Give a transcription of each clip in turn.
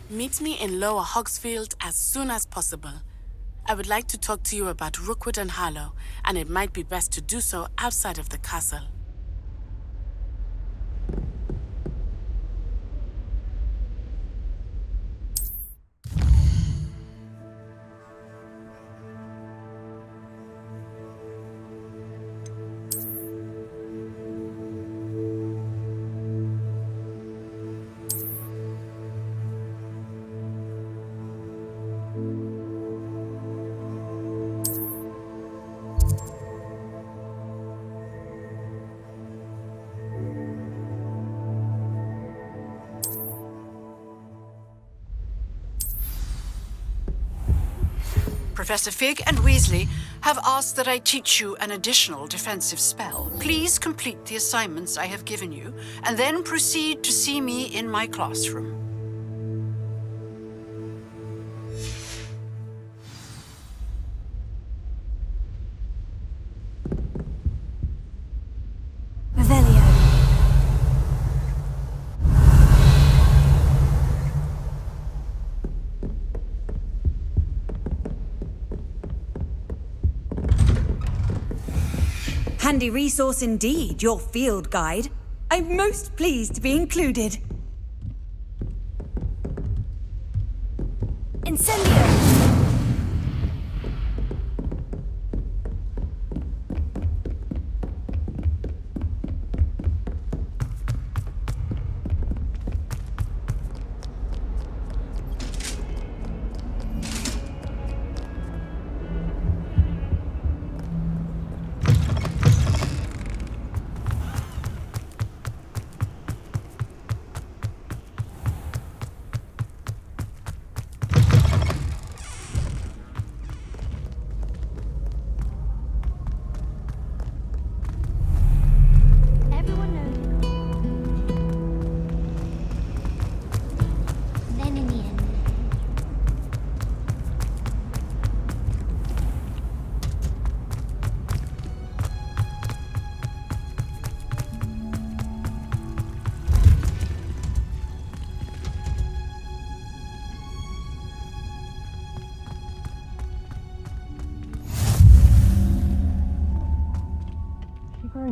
Meet me in Lower Hogsfield as soon as possible. I would like to talk to you about Rookwood and Harlow, and it might be best to do so outside of the castle. Professor Fig and Weasley have asked that I teach you an additional defensive spell. Please complete the assignments I have given you, and then proceed to see me in my classroom. Handy resource indeed, your field guide. I'm most pleased to be included. Incendio!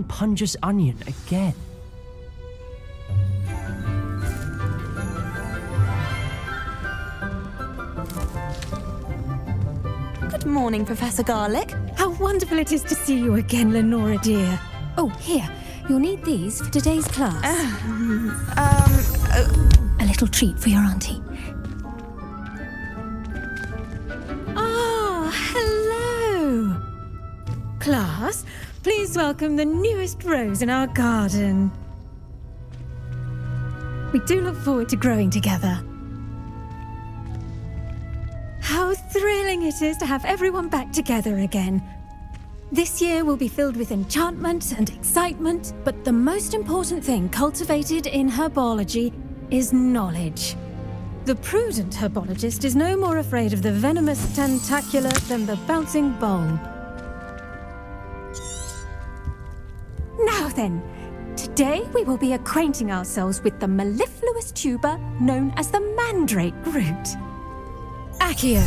Punja's onion again. Good morning, Professor Garlick. How wonderful it is to see you again, Lenora dear. Oh, here. You'll need these for today's class. A little treat for your auntie. Ah, hello. Class, please welcome the newest rose in our garden. We do look forward to growing together. How thrilling it is to have everyone back together again. This year will be filled with enchantment and excitement, but the most important thing cultivated in herbology is knowledge. The prudent herbologist is no more afraid of the venomous tentacula than the bouncing bulb. Now then, today we will be acquainting ourselves with the mellifluous tuber known as the mandrake root. Accio.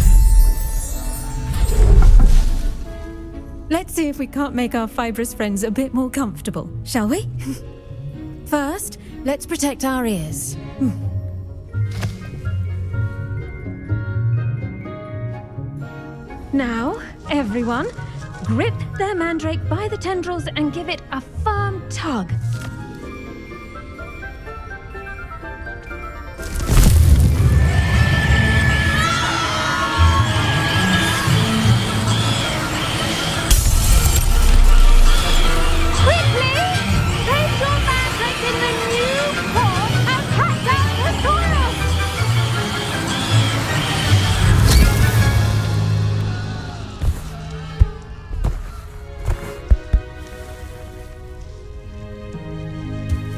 Let's see if we can't make our fibrous friends a bit more comfortable, shall we? First, let's protect our ears. Now, everyone, grip their mandrake by the tendrils and give it a firm tug. Quickly! Place your mandrake in the new pot and cut down the soil!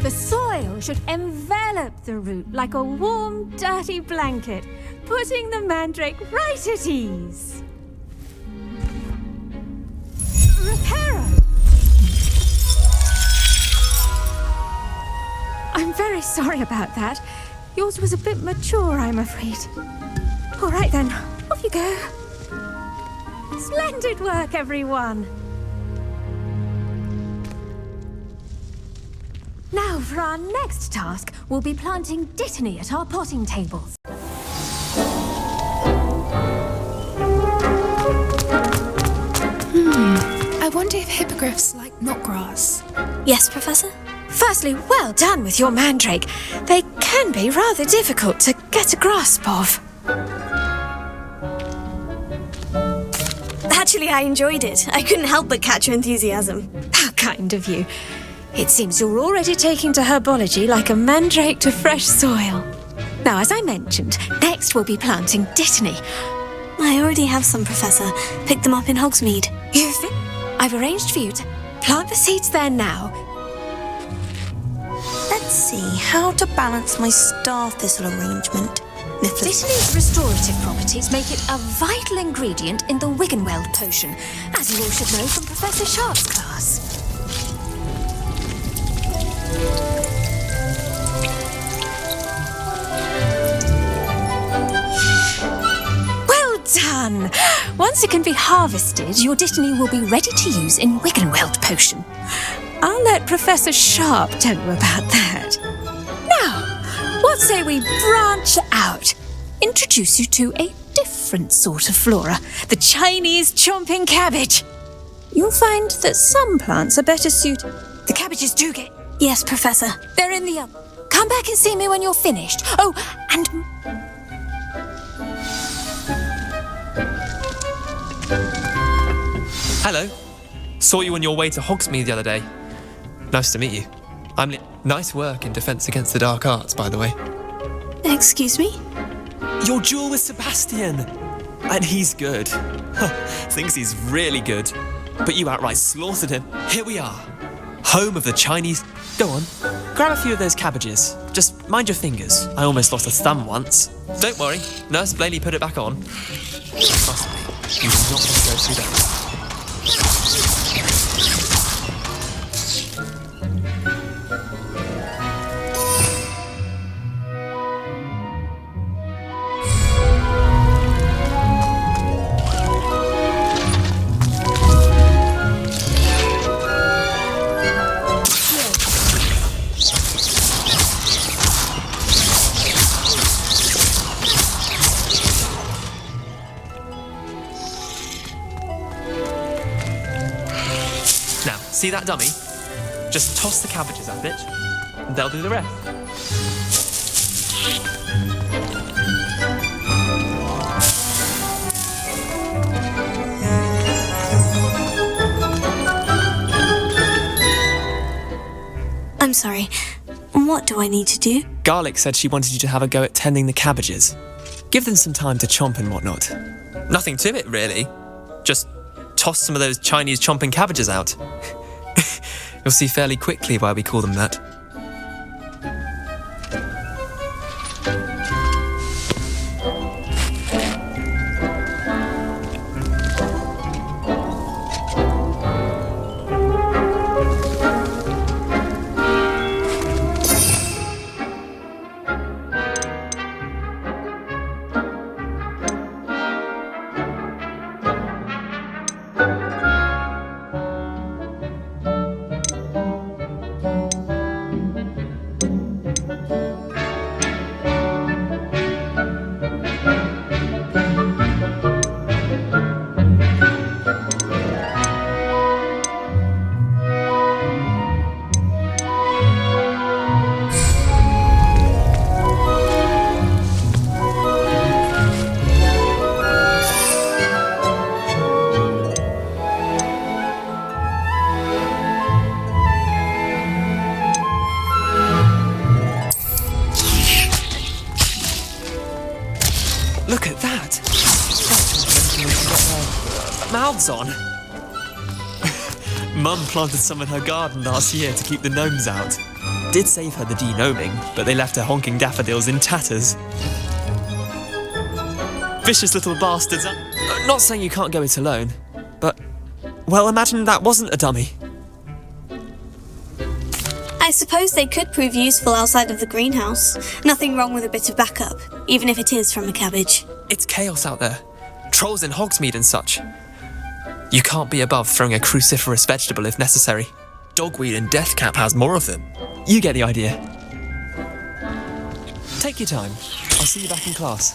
The soil should envelop the root like a warm, dirty blanket, putting the mandrake right at ease. Reparo! I'm very sorry about that. Yours was a bit mature, I'm afraid. All right then, off you go. Splendid work, everyone. Now, for our next task, we'll be planting Dittany at our potting tables. I wonder if hippogriffs like knotgrass. Yes, Professor? Firstly, well done with your mandrake. They can be rather difficult to get a grasp of. Actually, I enjoyed it. I couldn't help but catch your enthusiasm. How kind of you. It seems you're already taking to herbology like a mandrake to fresh soil. Now, as I mentioned, next we'll be planting Dittany. I already have some, Professor. Picked them up in Hogsmeade. You think? I've arranged for you to plant the seeds there now. Let's see how to balance my star thistle arrangement. Dittany's restorative properties make it a vital ingredient in the Wiggenweld potion, as you all should know from Professor Sharp's class. Well done! Once it can be harvested, your Dittany will be ready to use in Wiggenweld potion. I'll let Professor Sharp tell you about that. Now, what say we branch out? Introduce you to a different sort of flora, the Chinese chomping cabbage. You'll find that some plants are better suited. The cabbages do get... Yes, Professor. They're in the oven. Come back and see me when you're finished. Oh, and... Hello. Saw you on your way to Hogsmeade the other day. Nice to meet you. Nice work in Defence Against the Dark Arts, by the way. Excuse me? Your duel with Sebastian! And he's good. Thinks he's really good. But you outright slaughtered him. Here we are. Home of the Chinese... Go on. Grab a few of those cabbages. Just mind your fingers. I almost lost a thumb once. Don't worry. Nurse Blaney put it back on. Trust me. You will not want to go through that. See that dummy? Just toss the cabbages at it, and they'll do the rest. I'm sorry. What do I need to do? Garlic said she wanted you to have a go at tending the cabbages. Give them some time to chomp and whatnot. Nothing to it, really. Just toss some of those Chinese chomping cabbages out. You'll see fairly quickly why we call them that. Look at that! Mouths on! Mum planted some in her garden last year to keep the gnomes out. Did save her the de-gnoming, but they left her honking daffodils in tatters. Vicious little bastards. Not saying you can't go it alone, but... Well, imagine that wasn't a dummy. I I suppose they could prove useful outside of the greenhouse. Nothing wrong with a bit of backup, even if it is from a cabbage. It's chaos out there. Trolls in Hogsmeade and such. You can't be above throwing a cruciferous vegetable if necessary. Dogweed and Deathcap has more of them. You get the idea. Take your time. I'll see you back in class.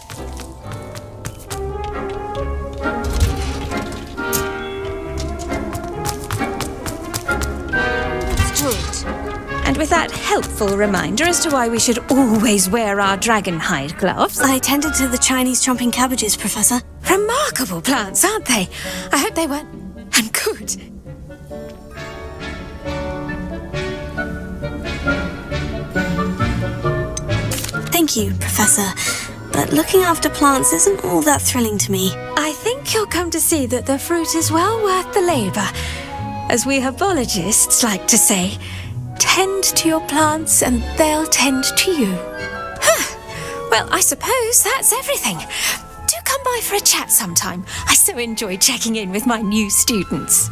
And with that helpful reminder as to why we should always wear our dragon hide gloves. I tended to the Chinese chomping cabbages, Professor. Remarkable plants, aren't they? I hope they weren't... and good. Thank you, Professor. But looking after plants isn't all that thrilling to me. I think you'll come to see that the fruit is well worth the labour. As we herbologists like to say, tend to your plants and they'll tend to you. Well, I suppose that's everything. Do come by for a chat sometime. I so enjoy checking in with my new students.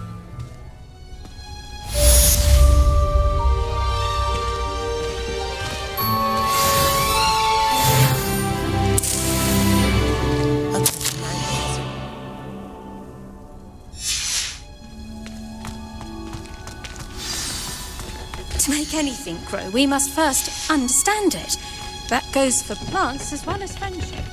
To make anything grow, we must first understand it. That goes for plants as well as friendship.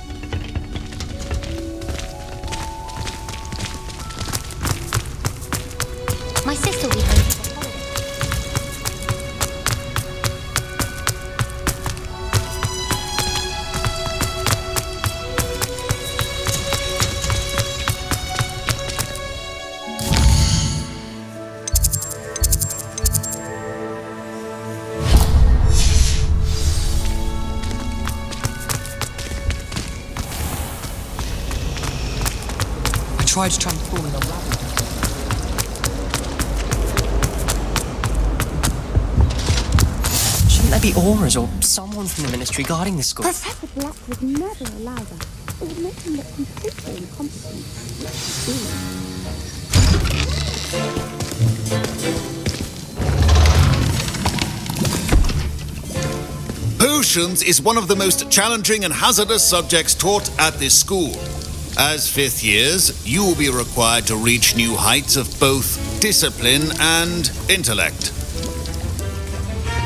My sister will be home for the holiday. I tried transforming a rabbit. Shouldn't there be auras or someone from the ministry guarding the school? Professor Black would never allow that. It would make him look completely incompetent. Potions is one of the most challenging and hazardous subjects taught at this school. As fifth years, you will be required to reach new heights of both discipline and intellect.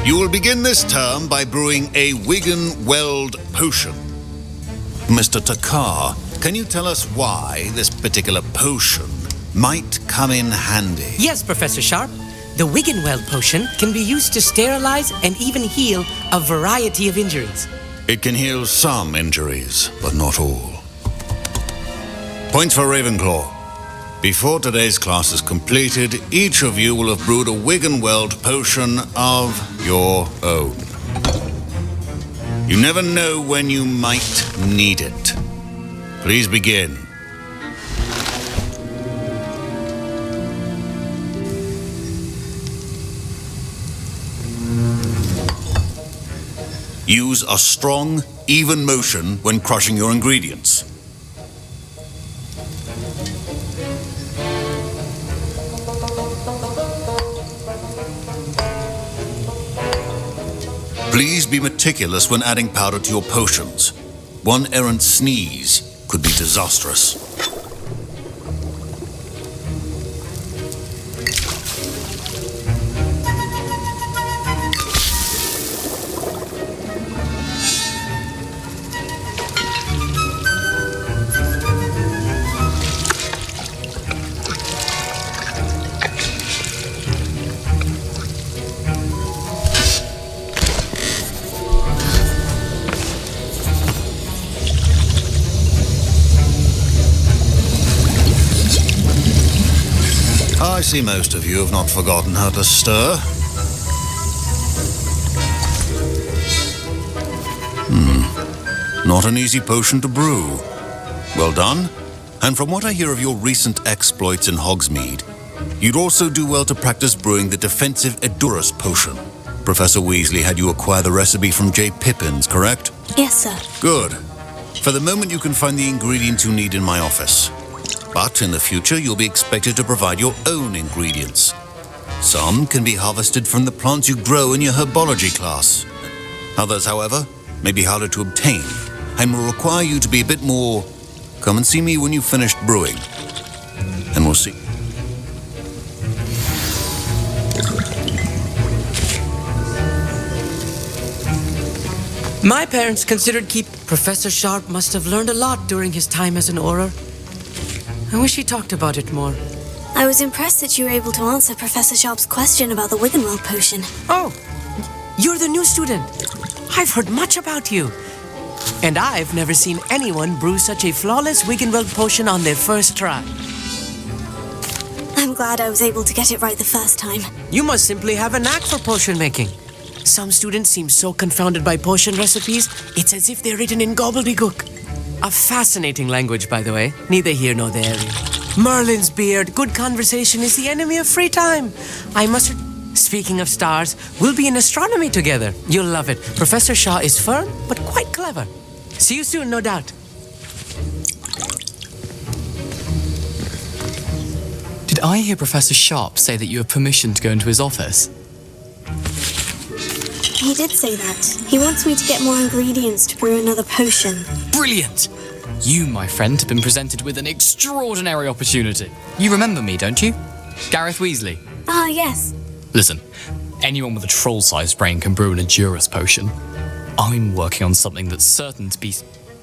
You will begin this term by brewing a Wigan-Weld potion. Mr. Takar, can you tell us why this particular potion might come in handy? Yes, Professor Sharp. The Wigan-Weld potion can be used to sterilize and even heal a variety of injuries. It can heal some injuries, but not all. Points for Ravenclaw. Before today's class is completed, each of you will have brewed a Wigan-Weld potion of your own. You never know when you might need it. Please begin. Use a strong, even motion when crushing your ingredients. Please be meticulous when adding powder to your potions. One errant sneeze could be disastrous. I see most of you have not forgotten how to stir. Not an easy potion to brew. Well done. And from what I hear of your recent exploits in Hogsmeade, you'd also do well to practice brewing the defensive Edurus potion. Professor Weasley had you acquire the recipe from J. Pippins, correct? Yes, sir. Good. For the moment, you can find the ingredients you need in my office. But in the future, you'll be expected to provide your own ingredients. Some can be harvested from the plants you grow in your herbology class. Others, however, may be harder to obtain and will require you to be a bit more... Come and see me when you've finished brewing. And we'll see. My parents considered Professor Sharp must have learned a lot during his time as an Auror. I wish he talked about it more. I was impressed that you were able to answer Professor Sharp's question about the Wiggenweld potion. Oh, you're the new student. I've heard much about you. And I've never seen anyone brew such a flawless Wiggenweld potion on their first try. I'm glad I was able to get it right the first time. You must simply have a knack for potion making. Some students seem so confounded by potion recipes, it's as if they're written in gobbledygook. A fascinating language, by the way. Neither here nor there. Merlin's beard, good conversation is the enemy of free time. I must... Speaking of stars, we'll be in astronomy together. You'll love it. Professor Shaw is firm, but quite clever. See you soon, no doubt. Did I hear Professor Sharp say that you have permission to go into his office? He did say that. He wants me to get more ingredients to brew another potion. Brilliant! You, my friend, have been presented with an extraordinary opportunity. You remember me, don't you? Gareth Weasley. Ah, yes. Listen, anyone with a troll-sized brain can brew an Endurus potion. I'm working on something that's certain to be...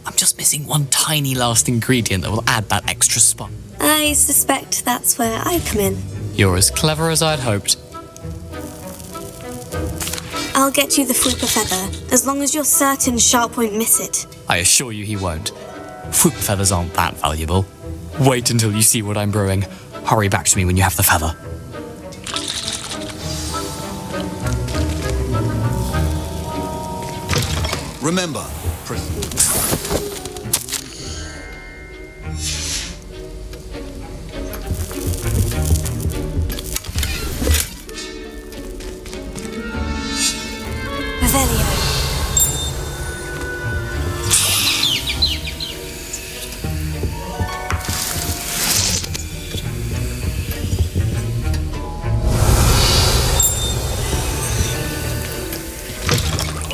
I'm just missing one tiny last ingredient that will add that extra spark. I suspect that's where I come in. You're as clever as I'd hoped. I'll get you the Flooper Feather, as long as you're certain Sharp won't miss it. I assure you he won't. Fruit feathers aren't that valuable. Wait until you see what I'm brewing. Hurry back to me when you have the feather. Remember, Revelio.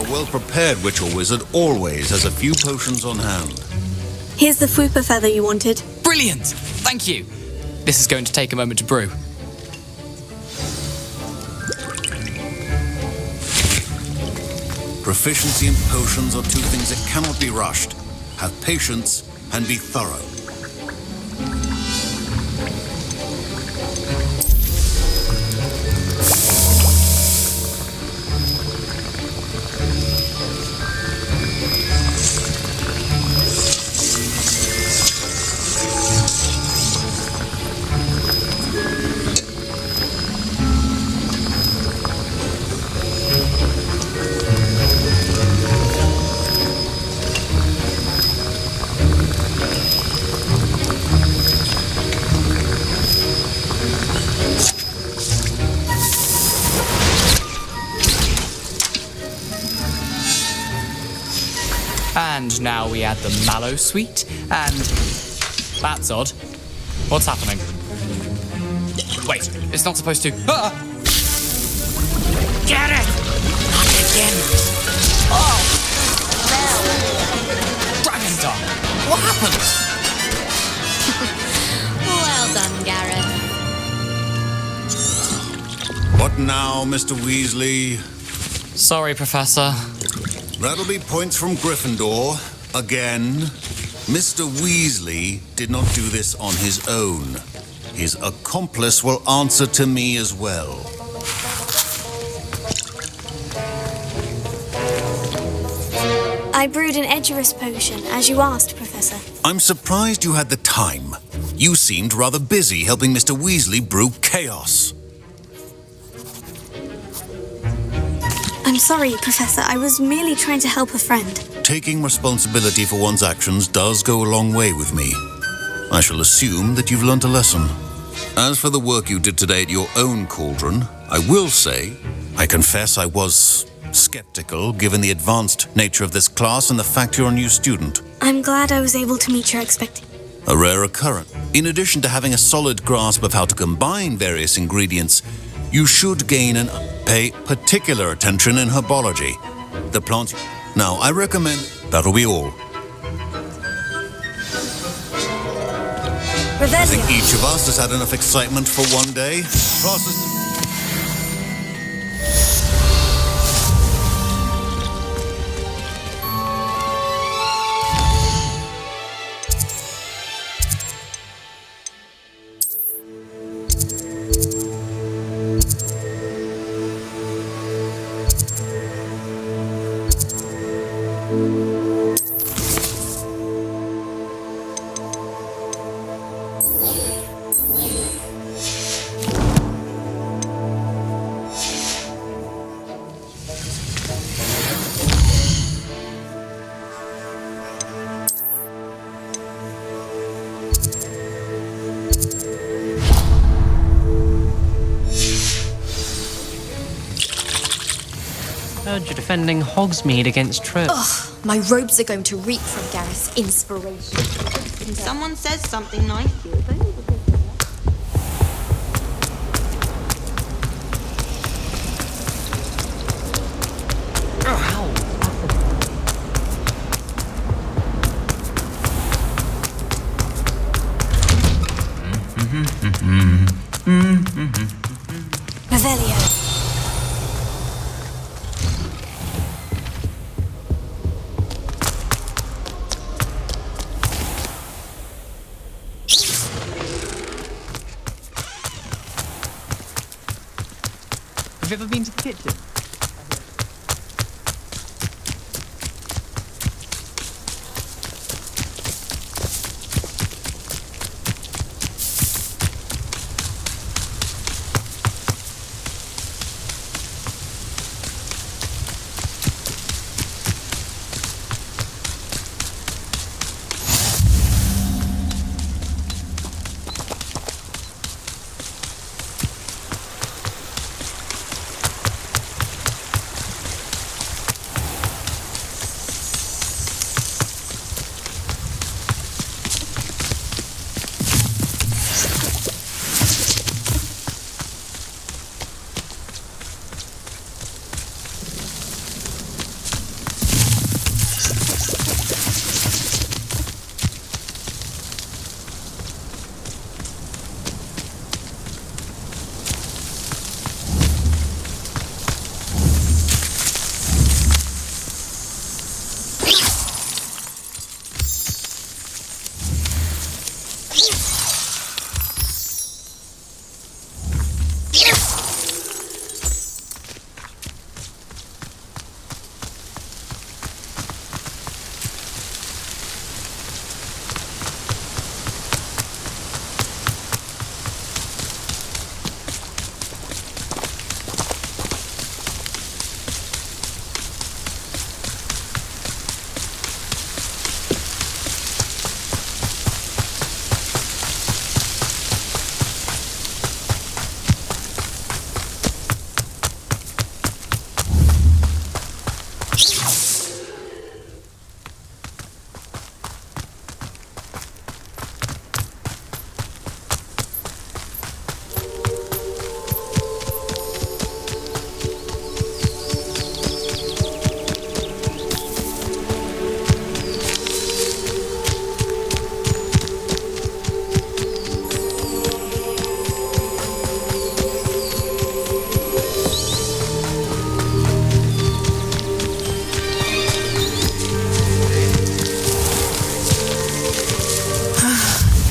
a well-prepared witch or wizard always has a few potions on hand. Here's the Flooper Feather you wanted. Brilliant! Thank you. This is going to take a moment to brew. Proficiency in potions are two things that cannot be rushed. Have patience and be thorough. And now we add the mallow sweet, and... That's odd. What's happening? Wait, it's not supposed to... Ah! Get it! Not again. Oh! No! Dragon Dog! What happened? Well done, Gareth. What now, Mr. Weasley? Sorry, Professor. That'll be points from Gryffindor. Again. Mr. Weasley did not do this on his own. His accomplice will answer to me as well. I brewed an Edurus potion, as you asked, Professor. I'm surprised you had the time. You seemed rather busy helping Mr. Weasley brew chaos. I'm sorry, Professor. I was merely trying to help a friend. Taking responsibility for one's actions does go a long way with me. I shall assume that you've learnt a lesson. As for the work you did today at your own cauldron, I will say, I confess I was skeptical given the advanced nature of this class and the fact you're a new student. I'm glad I was able to meet your expectations. A rare occurrence. In addition to having a solid grasp of how to combine various ingredients, You should gain and pay particular attention in herbology. The plants... Now, I recommend... That'll be all. I think each of us has had enough excitement for one day. Classes... Heard you're defending Hogsmeade against Trill. Ugh, my robes are going to reek from Gareth's inspiration. When someone says something nice to you, Revelio. Have you ever been to the kitchen?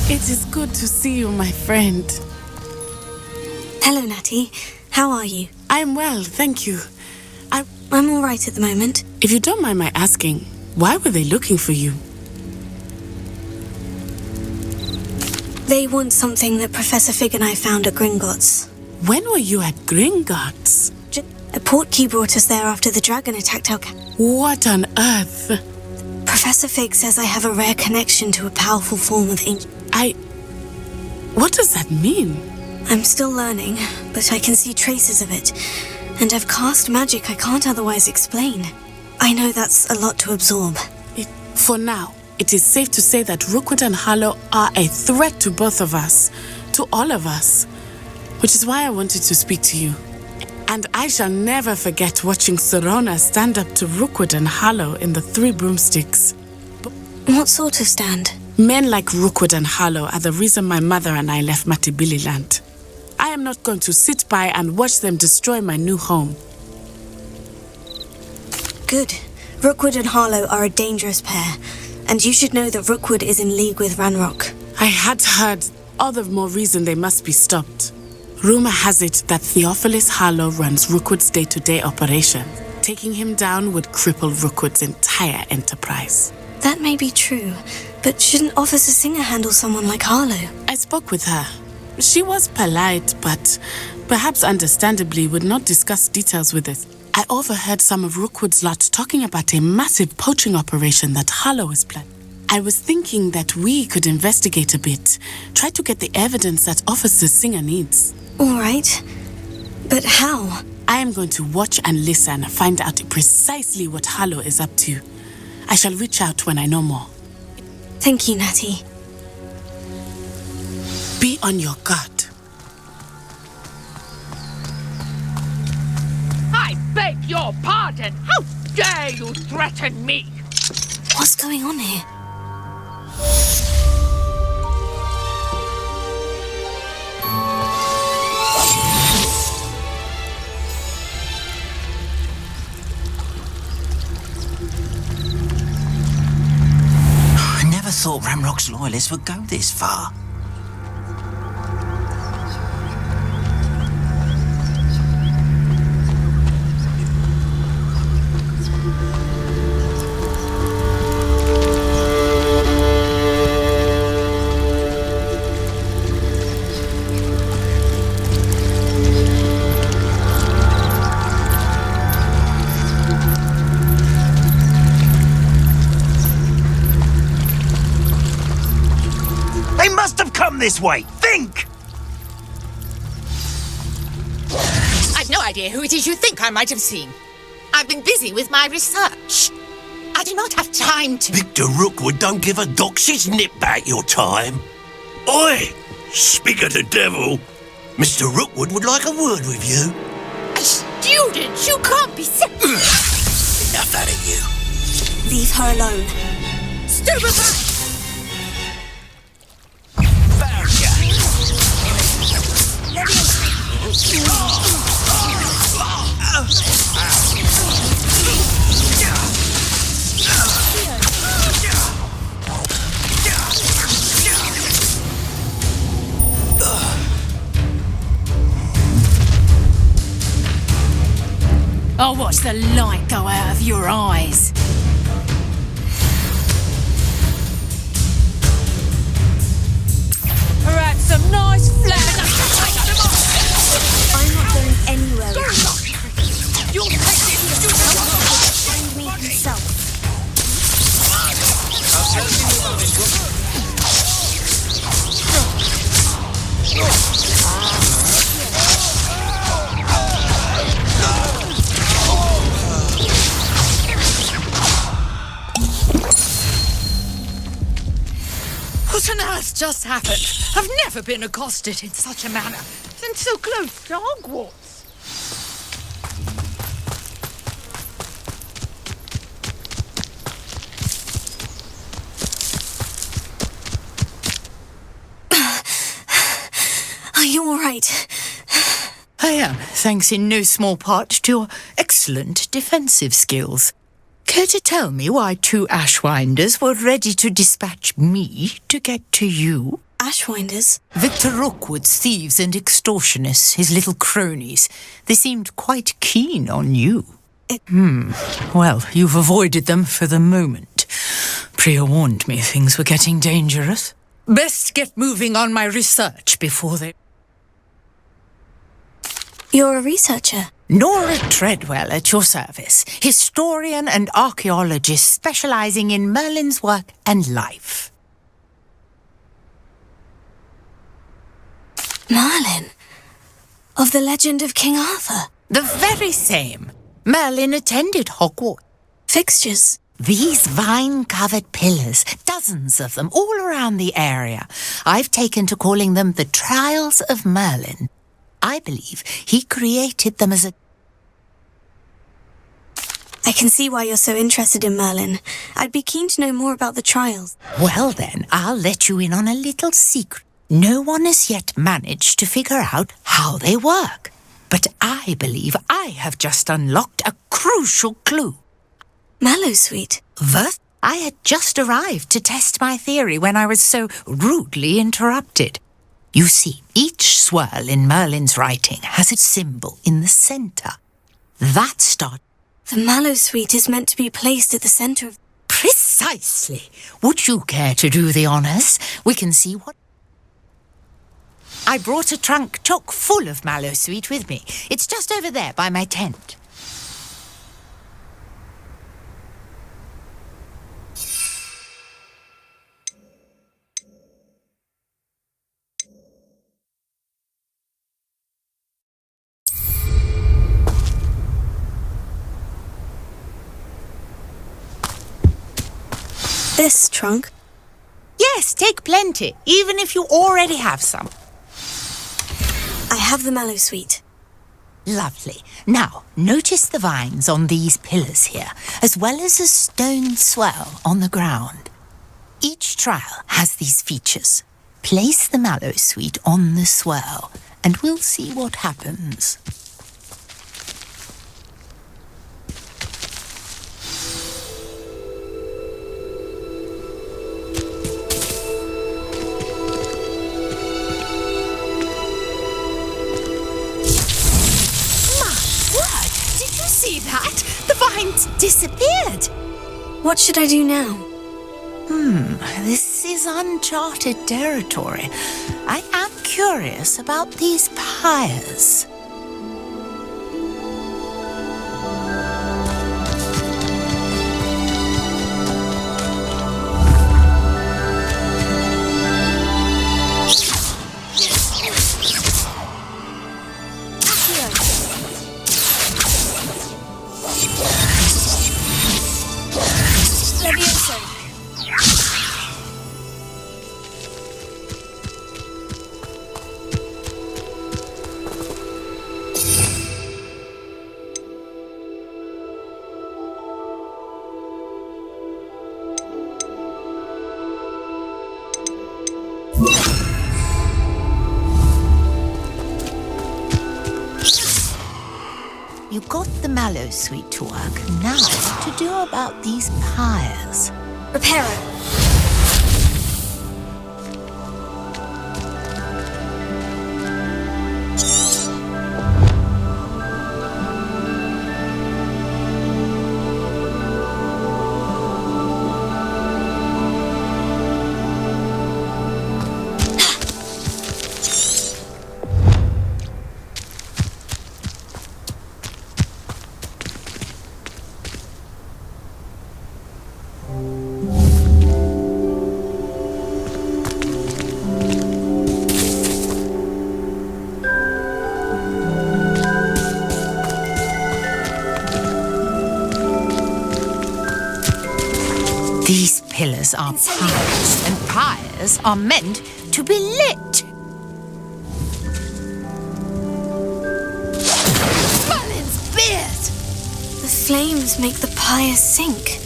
It is good to see you, my friend. Hello, Natty. How are you? I'm well, thank you. I'm all right at the moment. If you don't mind my asking, why were they looking for you? They want something that Professor Fig and I found at Gringotts. When were you at Gringotts? A Portkey brought us there after the dragon attacked our What on earth? Professor Fig says I have a rare connection to a powerful form of ancient... What does that mean? I'm still learning, but I can see traces of it. And I've cast magic I can't otherwise explain. I know that's a lot to absorb. For now, it is safe to say that Rookwood and Harlow are a threat to both of us. To all of us. which is why I wanted to speak to you. And I shall never forget watching Serona stand up to Rookwood and Harlow in the Three Broomsticks. What sort of stand? Men like Rookwood and Harlow are the reason my mother and I left Matibili land. I am not going to sit by and watch them destroy my new home. Good. Rookwood and Harlow are a dangerous pair, and you should know that Rookwood is in league with Ranrock. I had heard, all the more reason they must be stopped. Rumor has it that Theophilus Harlow runs Rookwood's day-to-day operation. Taking him down would cripple Rookwood's entire enterprise. That may be true, but shouldn't Officer Singer handle someone like Harlow? I spoke with her. She was polite, but perhaps understandably would not discuss details with us. I overheard some of Rookwood's lot talking about a massive poaching operation that Harlow is planning. I was thinking that we could investigate a bit, try to get the evidence that Officer Singer needs. All right, but how? I am going to watch and listen, find out precisely what Harlow is up to. I shall reach out when I know more. Thank you, Natty. Be on your guard. I beg your pardon! How dare you threaten me? What's going on here? I never thought Ranrock's loyalists would go this far. This way. Think! I've no idea who it is you think I might have seen. I've been busy with my research. I do not have time to... Victor Rookwood don't give a doxy's nip back your time. Oi! Speak of the devil. Mr. Rookwood would like a word with you. A student? You can't be sick. Enough out of you. Leave her alone. Stupefy! I'll watch the light go out of your eyes. Perhaps some nice flags. I'm not going anywhere. You'll take it. Find me himself. What on earth just happened? I've never been accosted in such a manner. And so close to Hogwarts. Are you all right? I am, thanks in no small part to your excellent defensive skills. Care to tell me why two Ashwinders were ready to dispatch me to get to you? Ashwinders? Victor Rookwood's thieves and extortionists, his little cronies. They seemed quite keen on you. Well, you've avoided them for the moment. Priya warned me things were getting dangerous. Best get moving on my research before they... You're a researcher? Nora Treadwell at your service, historian and archaeologist specializing in Merlin's work and life. Merlin? Of the legend of King Arthur? The very same. Merlin attended Hogwarts. Fixtures? These vine-covered pillars, dozens of them, all around the area. I've taken to calling them the Trials of Merlin. I believe he created them as a... I can see why you're so interested in Merlin. I'd be keen to know more about the trials. Well then, I'll let you in on a little secret. No one has yet managed to figure out how they work. But I believe I have just unlocked a crucial clue. Mallowsweet? What? I had just arrived to test my theory when I was so rudely interrupted. You see, each swirl in Merlin's writing has its symbol in the centre. That starts... The Mallowsweet is meant to be placed at the centre of... Precisely. Would you care to do the honours? We can see what... I brought a trunk chock full of Mallowsweet with me. It's just over there by my tent. This trunk? Yes, take plenty, even if you already have some. I have the Mallowsweet. Lovely. Now, notice the vines on these pillars here, as well as a stone swell on the ground. Each trial has these features. Place the Mallowsweet on the swell, and we'll see what happens. See that? The vines disappeared. What should I do now? This is uncharted territory. I am curious about these pyres. You got the Mallowsweet to work. Now, what to do about these pyres? Repair it. These pillars are pyres, and pyres are meant to be lit. Merlin's beard! The flames make the pyres sink.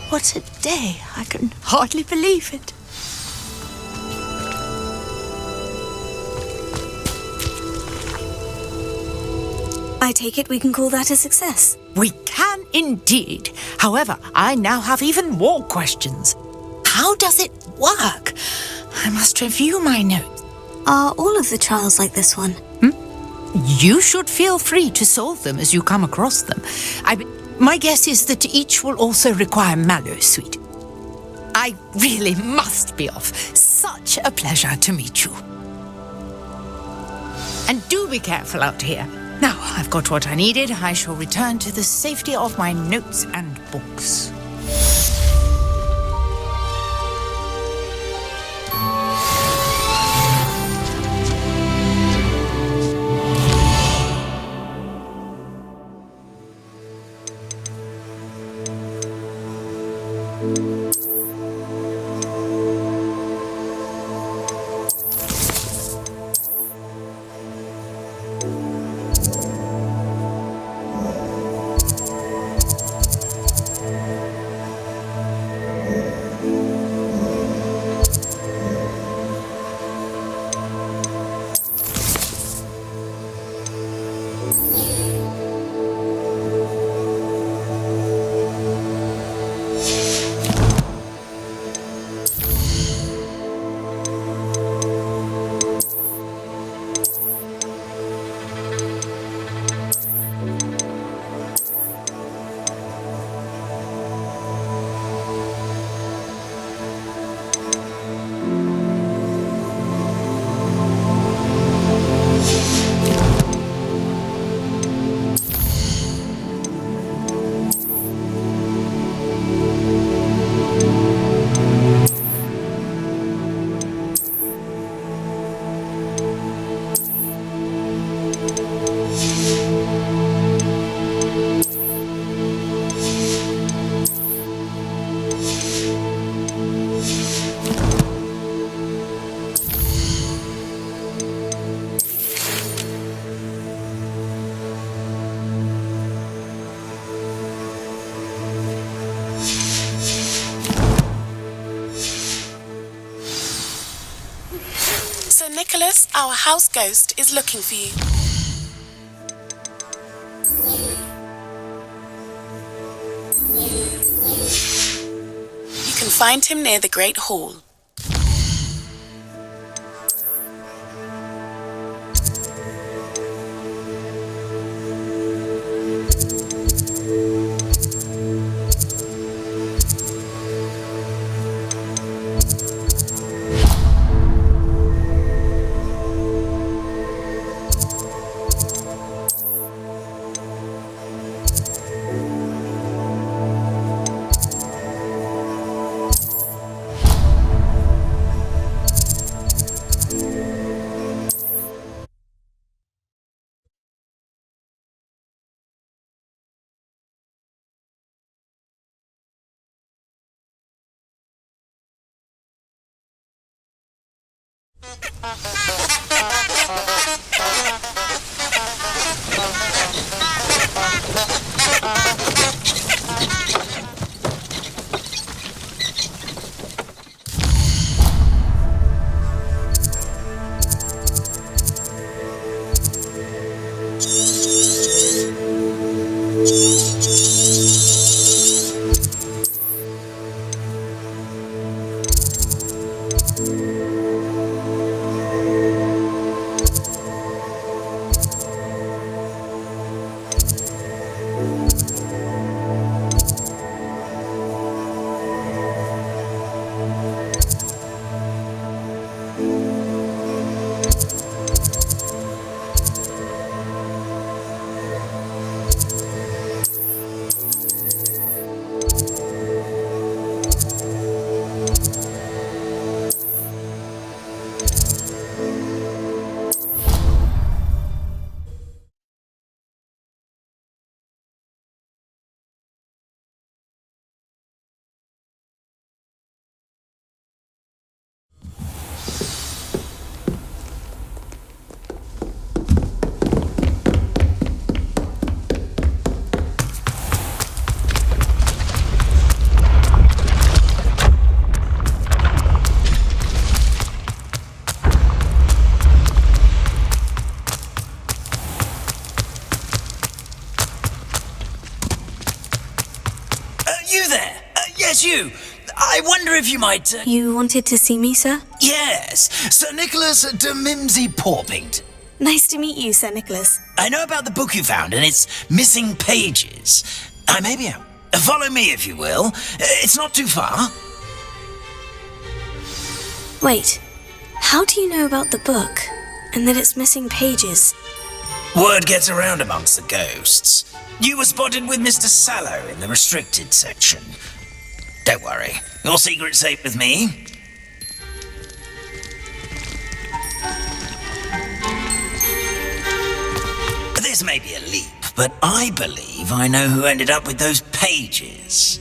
What a day! I can hardly believe it. I take it we can call that a success. We can indeed. However, I now have even more questions. How does it work? I must review my notes. Are all of the trials like this one? You should feel free to solve them as you come across them. My guess is that each will also require Mallowsweet. I really must be off. Such a pleasure to meet you. And do be careful out here. Now, I've got what I needed. I shall return to the safety of my notes and books. Our house ghost is looking for you. You can find him near the Great Hall. Yes, you. I wonder if you might... You wanted to see me, sir? Yes, Sir Nicholas de Mimsy Porpington. Nice to meet you, Sir Nicholas. I know about the book you found and its missing pages. I may be out. Follow me, if you will. It's not too far. Wait, how do you know about the book and that it's missing pages? Word gets around amongst the ghosts. You were spotted with Mr. Sallow in the restricted section. Don't worry, your secret's safe with me. This may be a leap, but I believe I know who ended up with those pages.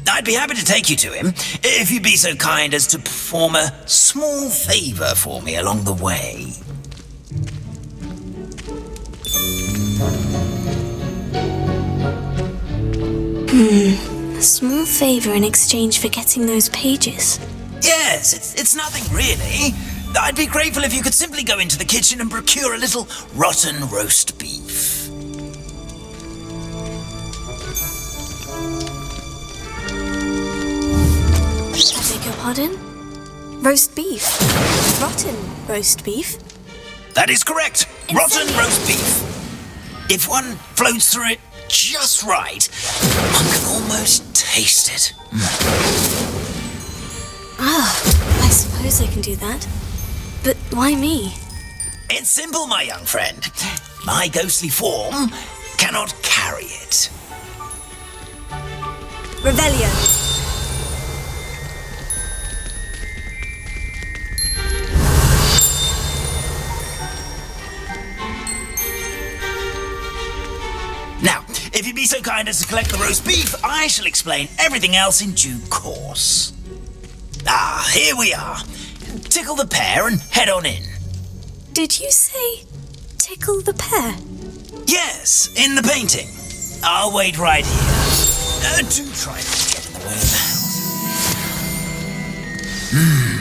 I'd be happy to take you to him, if you'd be so kind as to perform a small favor for me along the way. A small favor in exchange for getting those pages. Yes, it's nothing really. I'd be grateful if you could simply go into the kitchen and procure a little rotten roast beef. I beg your pardon? Roast beef? Rotten roast beef? That is correct. Rotten roast beef. If one floats through it just right, one can almost taste it. I suppose I can do that. But why me? It's simple, my young friend. My ghostly form cannot carry it. Revelio. Now, if you'd be so kind as to collect the roast beef, I shall explain everything else in due course. Ah, here we are. Tickle the pear and head on in. Did you say tickle the pear? Yes, in the painting. I'll wait right here. Do try not to get in the way of the house.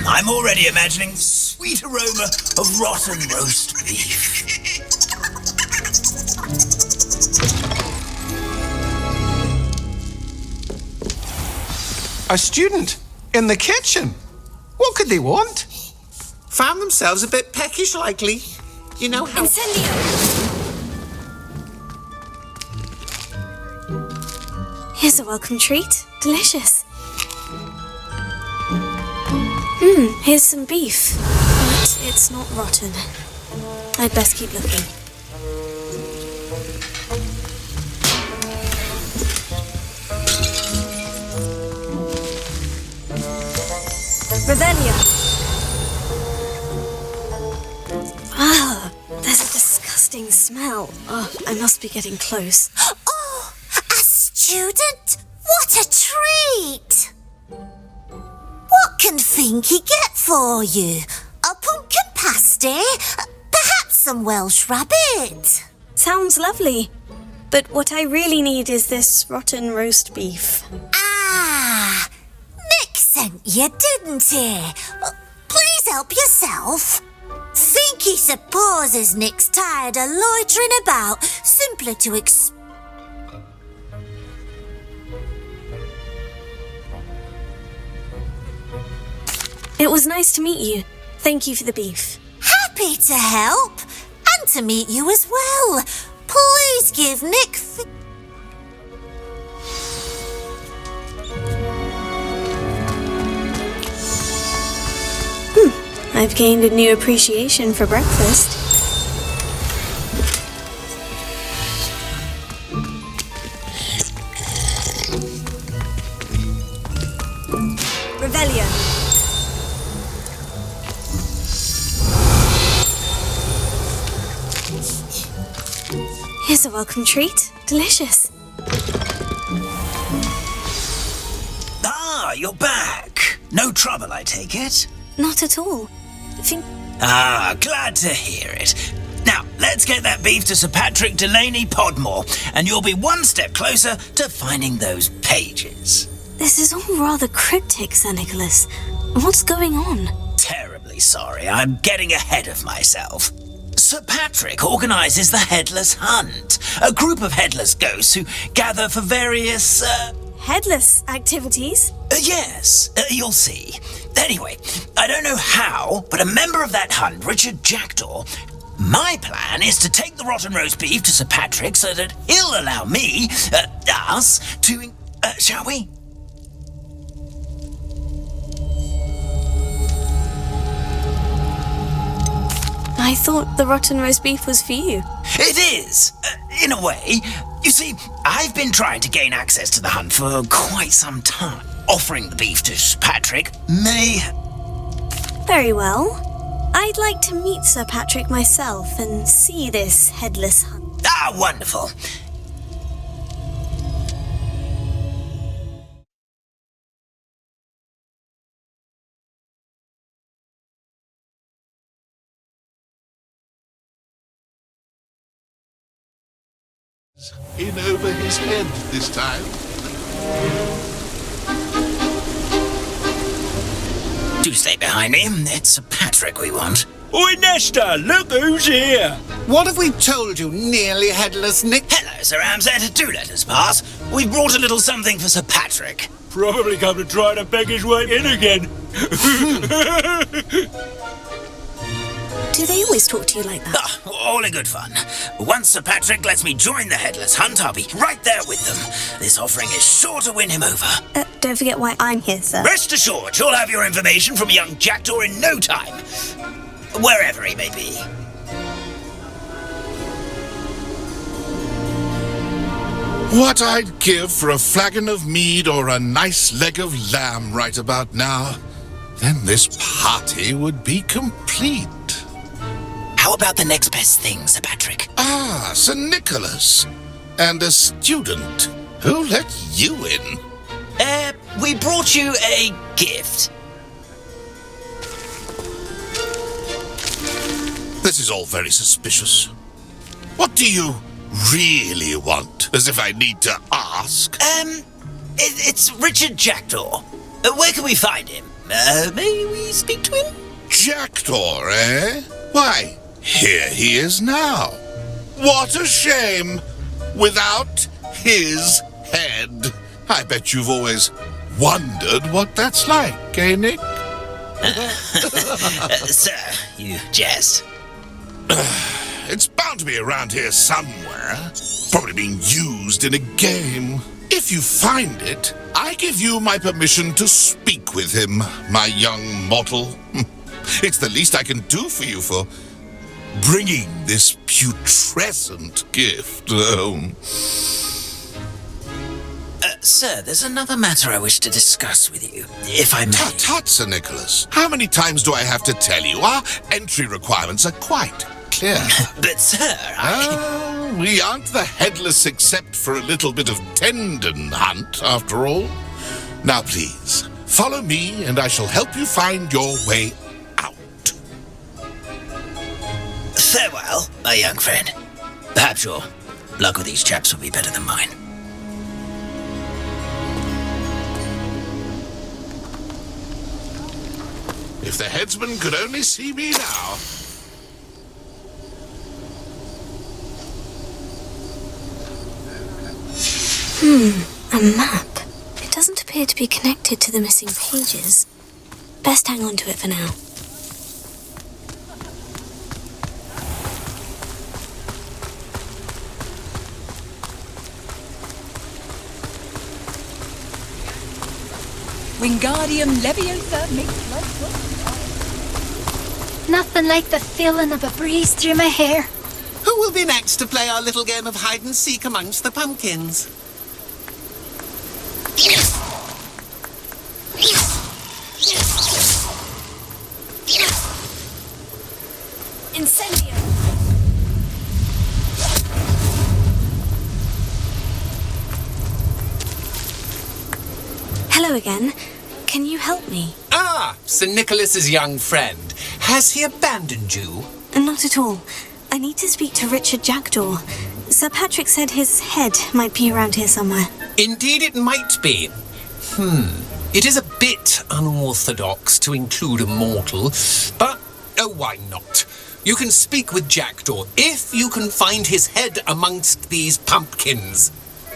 I'm already imagining sweet sweet aroma of rotten roast beef. A student in the kitchen. What could they want? Found themselves a bit peckish, likely. You know how... Incendio! Here's a welcome treat. Delicious. Here's some beef. But it's not rotten. I'd best keep looking. Revelia. Ah, there's a disgusting smell. Oh, I must be getting close. Oh, a student? What a treat! What can Finky get for you? A pumpkin pasty? Perhaps some Welsh rabbit? Sounds lovely. But what I really need is this rotten roast beef. Ah, Nick sent you, didn't he? Please help yourself. Finky supposes Nick's tired of loitering about, simply to It was nice to meet you. Thank you for the beef. Happy to help, and to meet you as well. Please give Nick... I've gained a new appreciation for breakfast. Revelia. Here's a welcome treat. Delicious. Ah, you're back. No trouble, I take it? Not at all. Ah, glad to hear it. Now, let's get that beef to Sir Patrick Delaney Podmore, and you'll be one step closer to finding those pages. This is all rather cryptic, Sir Nicholas. What's going on? Terribly sorry, I'm getting ahead of myself. Sir Patrick organises the Headless Hunt, a group of headless ghosts who gather for various, Headless activities? Yes, you'll see. Anyway, I don't know how, but a member of that hunt, Richard Jackdaw, my plan is to take the rotten roast beef to Sir Patrick so that he'll allow me, us, to, shall we? I thought the rotten roast beef was for you. It is, in a way. You see, I've been trying to gain access to the hunt for quite some time. Offering the beef to Sir Patrick may... Very well. I'd like to meet Sir Patrick myself and see this headless hunt. Ah, wonderful. In over his head this time. Do stay behind me. It's Sir Patrick we want. Oi, Nesta, look who's here. What have we told you, nearly headless Nick? Hello, Sir Ramsett. Do let us pass. We've brought a little something for Sir Patrick. Probably come to try to beg his way in again. Do they always talk to you like that? Ah, all in good fun. Once Sir Patrick lets me join the Headless Hunt, I'll be right there with them. This offering is sure to win him over. Don't forget why I'm here, sir. Rest assured, you'll have your information from young Jackdaw in no time. Wherever he may be. What I'd give for a flagon of mead or a nice leg of lamb right about now. Then this party would be complete. How about the next best thing, Sir Patrick? Ah, Sir Nicholas. And a student. Who let you in? We brought you a gift. This is all very suspicious. What do you really want? As if I need to ask. It's Richard Jackdaw. Where can we find him? May we speak to him? Jackdaw, eh? Why, here he is now. What a shame! Without his head. I bet you've always wondered what that's like, eh, Nick? Sir, you jest. It's bound to be around here somewhere. Probably being used in a game. If you find it, I give you my permission to speak with him, my young mortal. It's the least I can do for you for bringing this putrescent gift home. Sir, there's another matter I wish to discuss with you, if I may. Tut, Sir Nicholas. How many times do I have to tell you? Our entry requirements are quite clear. But, sir, we aren't the headless except for a little bit of tendon hunt, after all. Now, please, follow me, and I shall help you find your way out. Farewell, my young friend. Perhaps your luck with these chaps will be better than mine. If the headsman could only see me now. A map. It doesn't appear to be connected to the missing pages. Best hang on to it for now. Wingardium Leviosa makes life work. Nothing like the feeling of a breeze through my hair. Who will be next to play our little game of hide and seek amongst the pumpkins? Incendio! Hello again. Can you help me? Ah, Sir Nicholas's young friend. Has he abandoned you? Not at all. I need to speak to Richard Jackdaw. Sir Patrick said his head might be around here somewhere. Indeed it might be. It is a bit unorthodox to include a mortal, but why not? You can speak with Jackdaw if you can find his head amongst these pumpkins.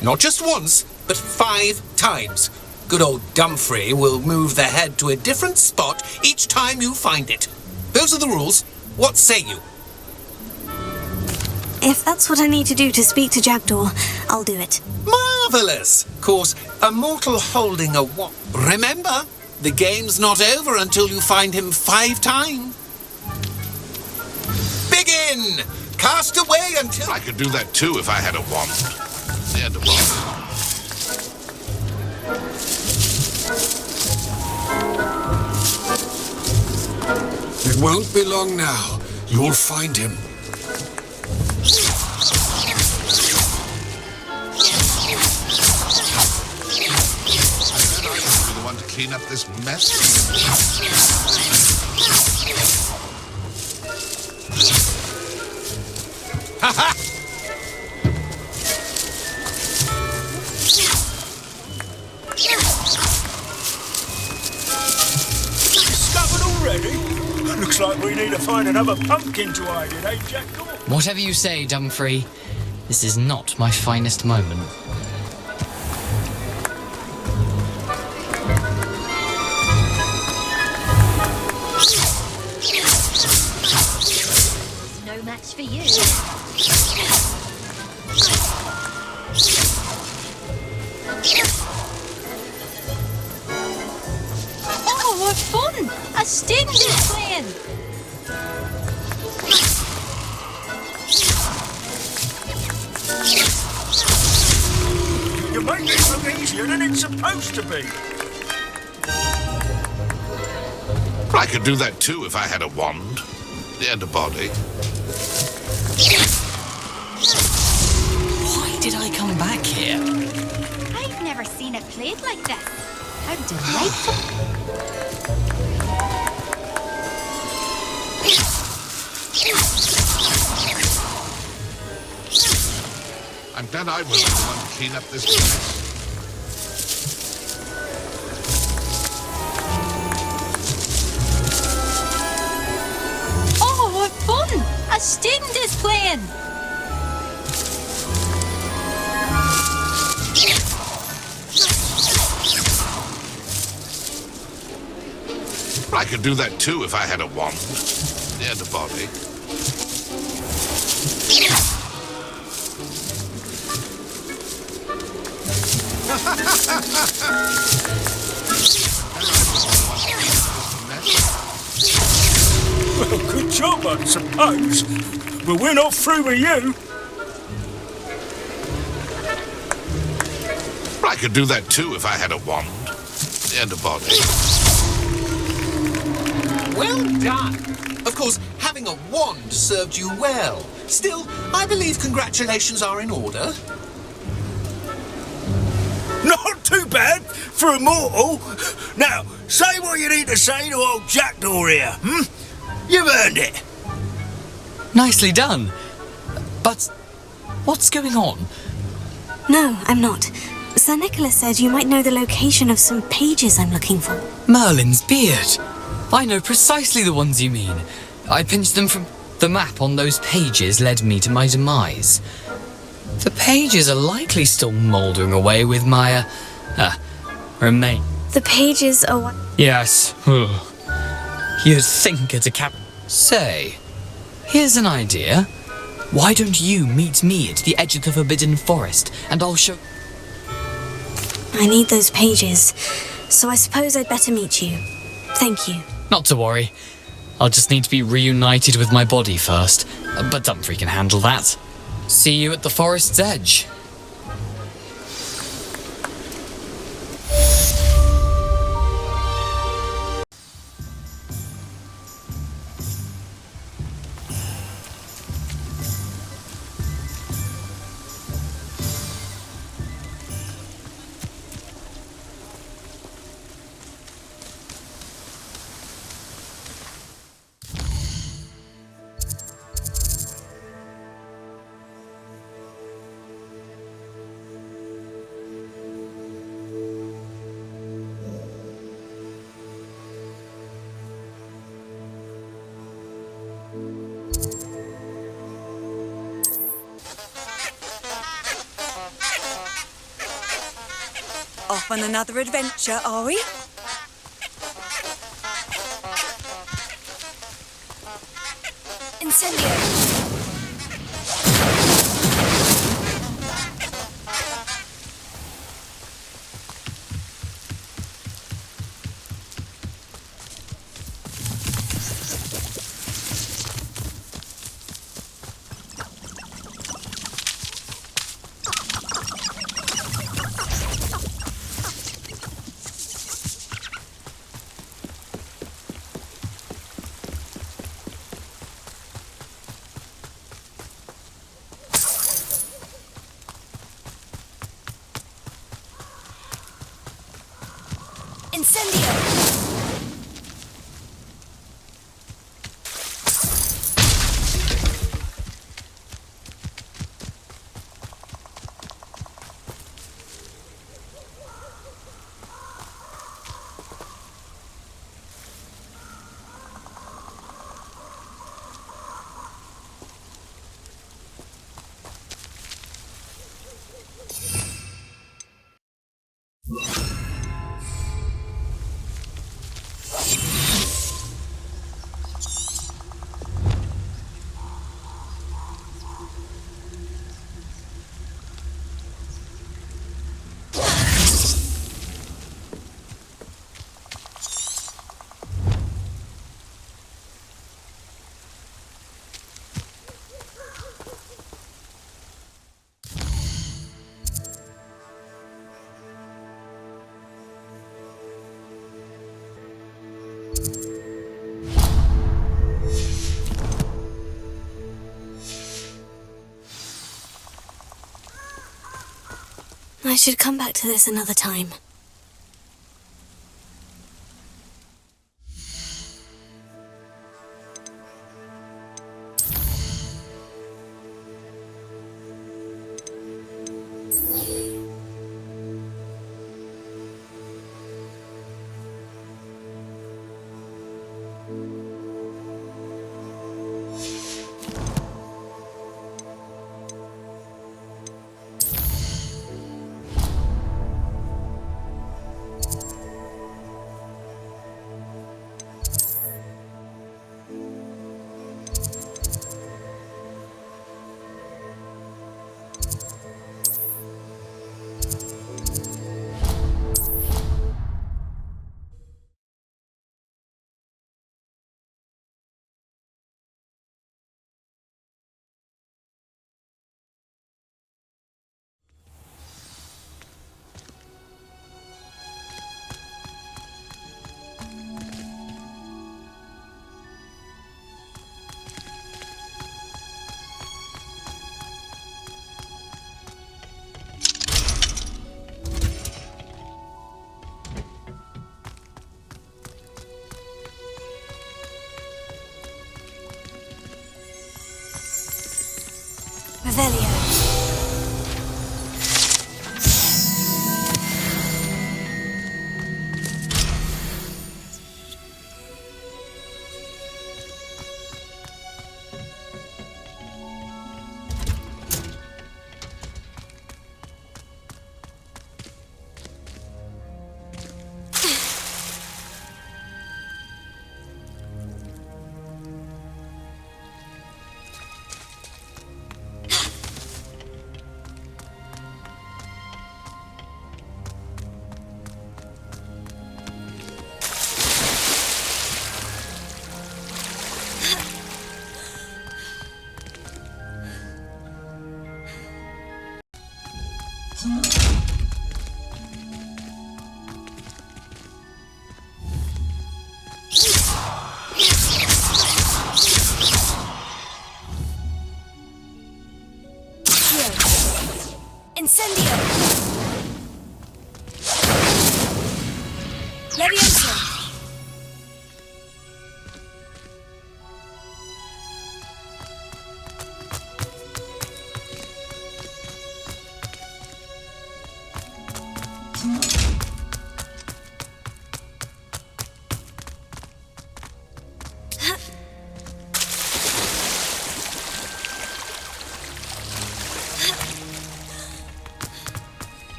Not just once, but 5 times. Good old Dumfrey will move the head to a different spot each time you find it. Those are the rules. What say you? If that's what I need to do to speak to Jackdaw, I'll do it. Marvellous! Of course, a mortal holding a what? Remember, the game's not over until you find him 5 times. Begin! Cast away until... I could do that too if I had a wand. And a wand. It won't be long now. You'll find him. The one to clean up this mess. Ha ha! Discovered already? Looks like we need to find another pumpkin to hide in, eh, Jackdaw? Whatever you say, Dumfrey. This is not my finest moment. No match for you. Oh, what fun! A student is playing! You make it look easier than it's supposed to be. I could do that too if I had a wand. And a body. Why did I come back here? I've never seen it played like this. How delightful. I'm glad I was the one to clean up this mess. A student is playing. I could do that too if I had a wand. And a body. Well, good job, I suppose. But we're not through with you. I could do that too if I had a wand. And a body. Well done. Of course, having a wand served you well. Still, I believe congratulations are in order. Not too bad for a mortal. Now, say what you need to say to old Jackdaw here, You've earned it. Nicely done. But what's going on? No, I'm not. Sir Nicholas said you might know the location of some pages I'm looking for. Merlin's beard. I know precisely the ones you mean. I pinched them from the map on those pages led me to my demise. The pages are likely still mouldering away with my, remain. The pages are what? Yes. You'd think it's a cap... Say, here's an idea. Why don't you meet me at the edge of the Forbidden Forest, and I'll show... I need those pages, so I suppose I'd better meet you. Thank you. Not to worry. I'll just need to be reunited with my body first. But Dumfries can handle that. See you at the forest's edge. Off on another adventure, are we? Incendio! I should come back to this another time. Revelio. Incendio! Levioso!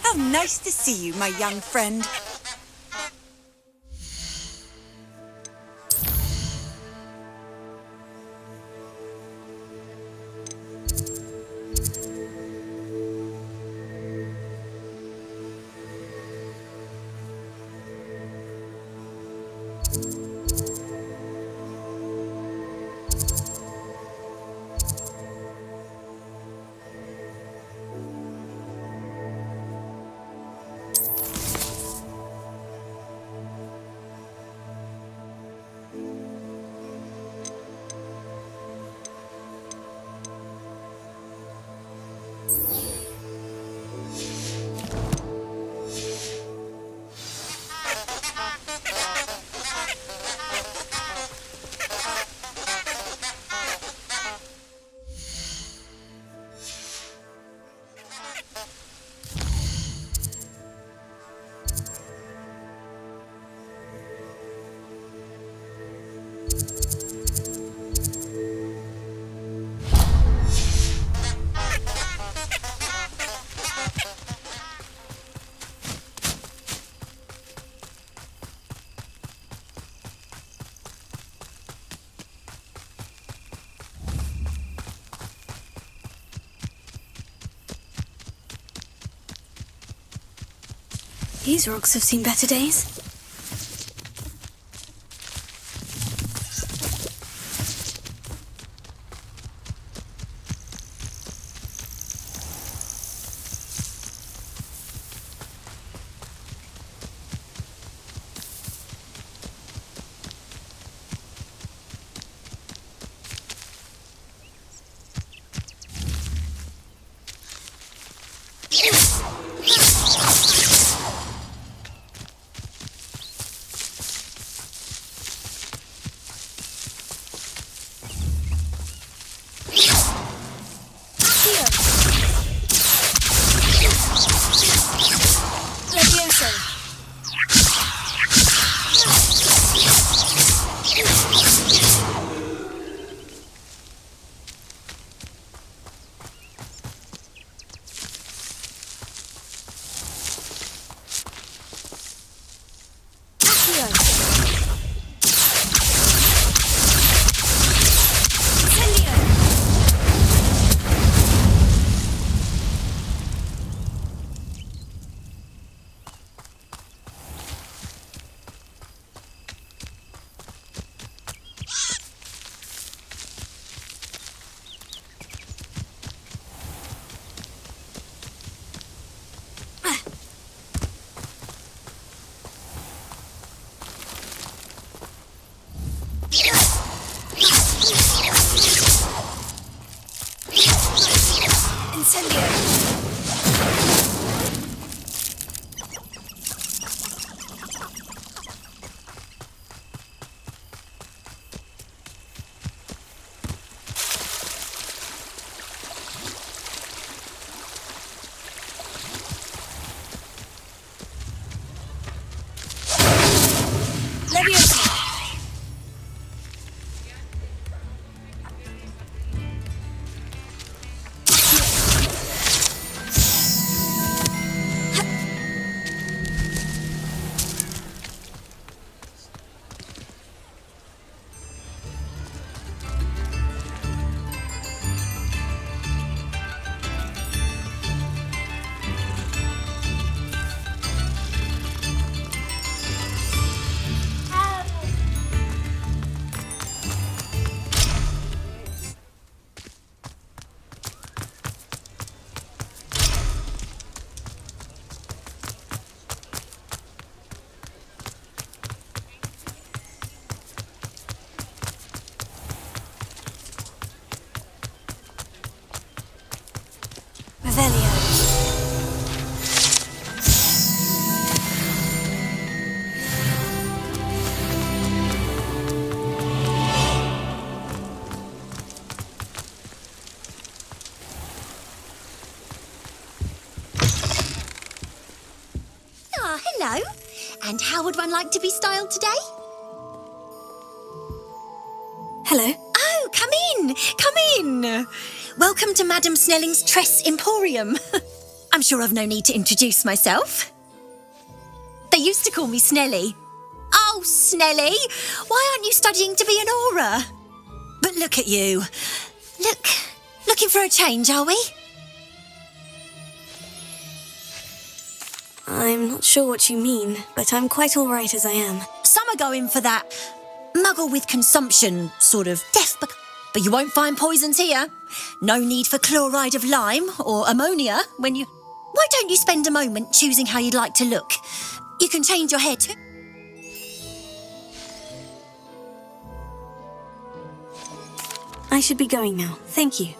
How nice to see you, my young friend. These rocks have seen better days. Incendio! Hello. And how would one like to be styled today? Hello. Oh, come in. Come in. Welcome to Madame Snelling's Tress Emporium. I'm sure I've no need to introduce myself. They used to call me Snelly. Oh, Snelly, why aren't you studying to be an aura? But look at you. Looking for a change, are we? I'm not sure what you mean, but I'm quite all right as I am. Some are going for that muggle with consumption, sort of deaf, but you won't find poisons here. No need for chloride of lime or ammonia when you... Why don't you spend a moment choosing how you'd like to look? You can change your hair too. I should be going now. Thank you.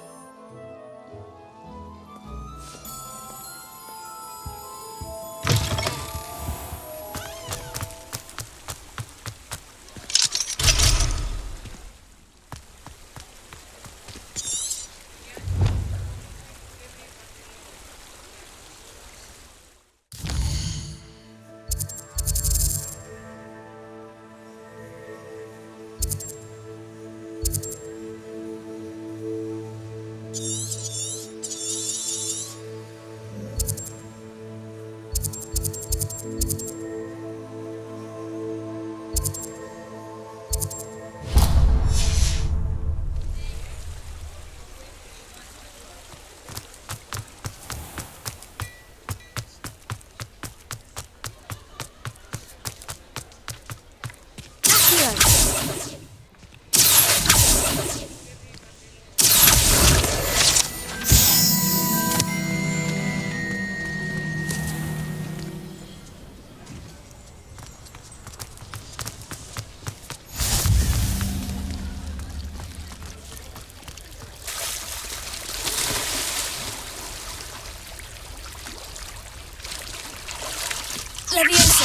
Levioso.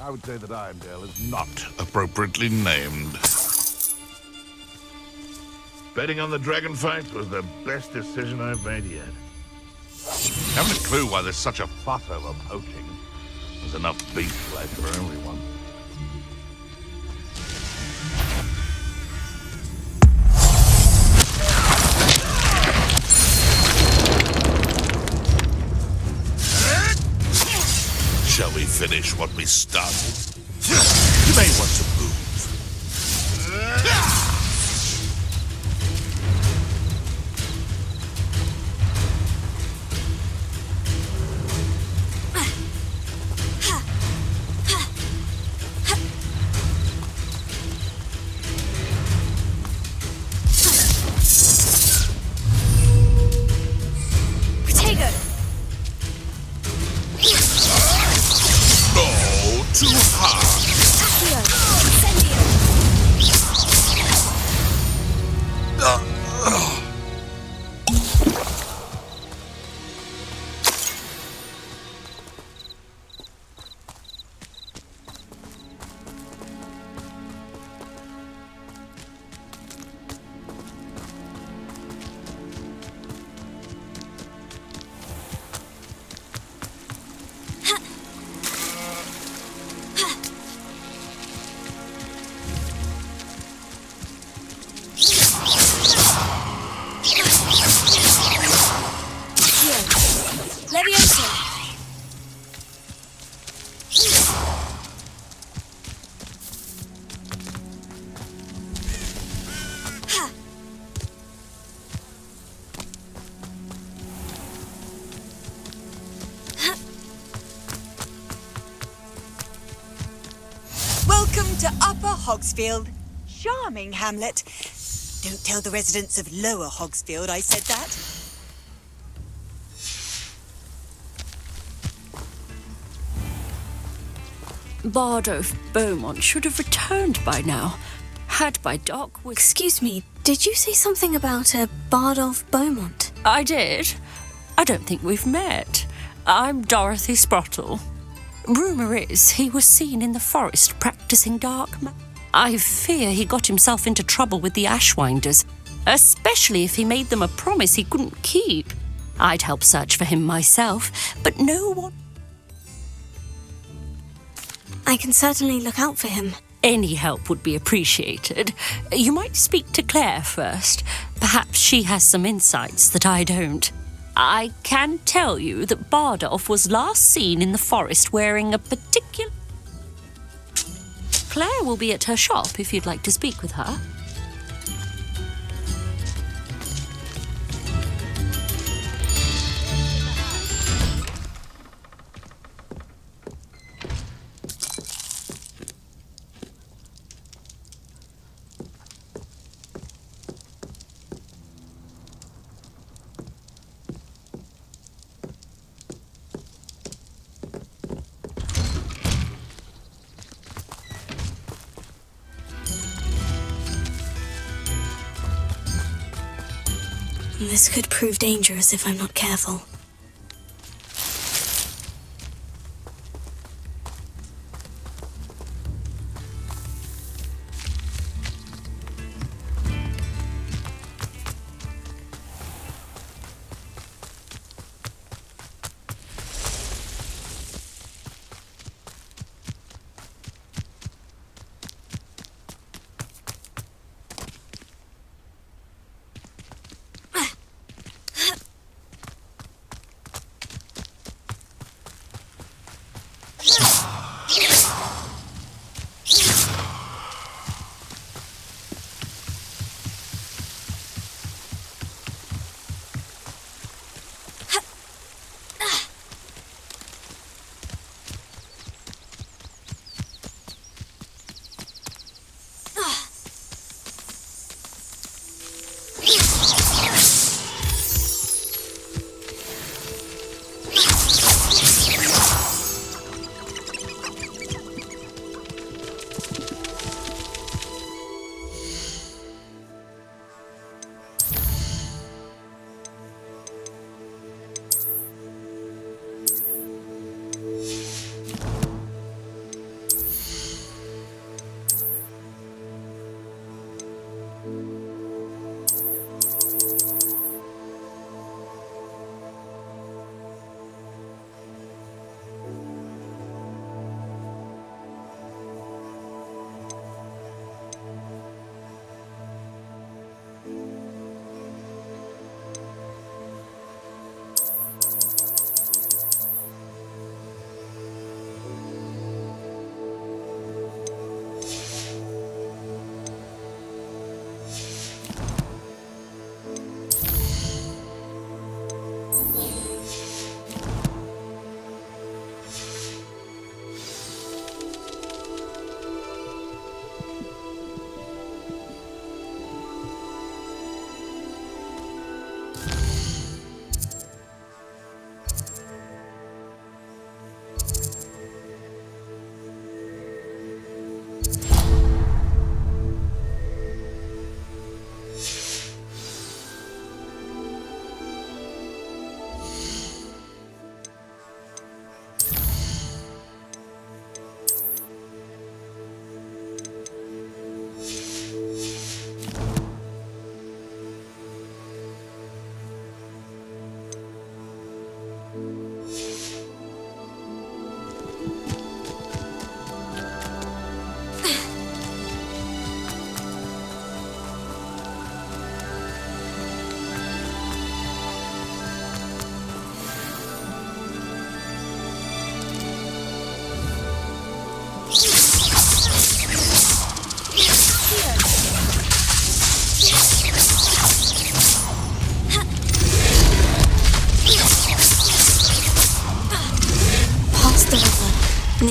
I would say that Irondale is not appropriately named. Betting on the dragon fight was the best decision I've made yet. Haven't a clue why there's such a fuss over poaching. There's enough beef flesh for everyone. Shall we finish what we started? You may want to move. Welcome to Upper Hogsfield. Charming hamlet. Don't tell the residents of Lower Hogsfield I said that. Bardolph Beaumont should have returned by now. Had by dock with... Excuse me, did you say something about a Bardolph Beaumont? I did. I don't think we've met. I'm Dorothy Sprottle. Rumour is he was seen in the forest practising dark magic. I fear he got himself into trouble with the Ashwinders, especially if he made them a promise he couldn't keep. I'd help search for him myself, but no one... I can certainly look out for him. Any help would be appreciated. You might speak to Claire first. Perhaps she has some insights that I don't. I can tell you that Bardolph was last seen in the forest wearing a particular... Claire will be at her shop if you'd like to speak with her. This could prove dangerous if I'm not careful.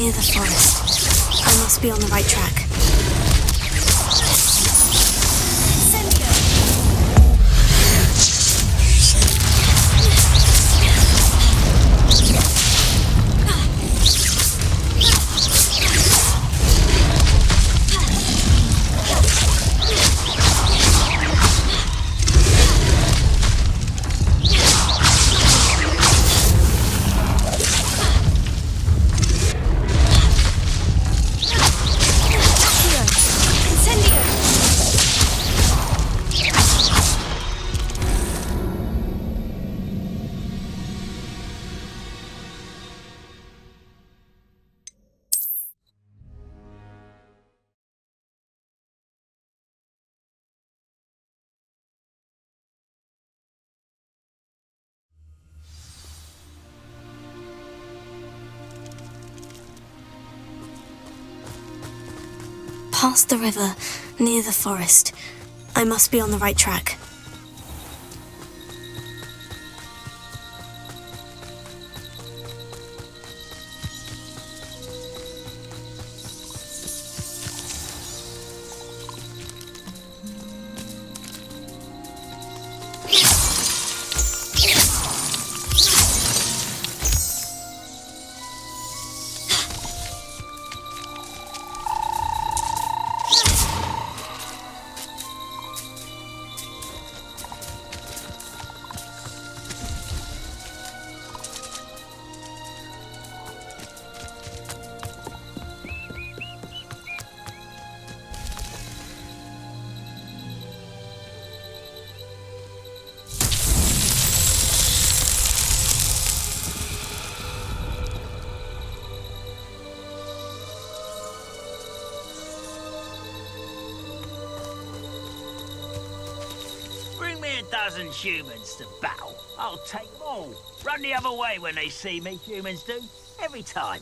near the forest. I must be on the right track. Past the river, near the forest. I must be on the right track. Dozen humans to battle. I'll take them all. Run the other way when they see me, humans do. Every time.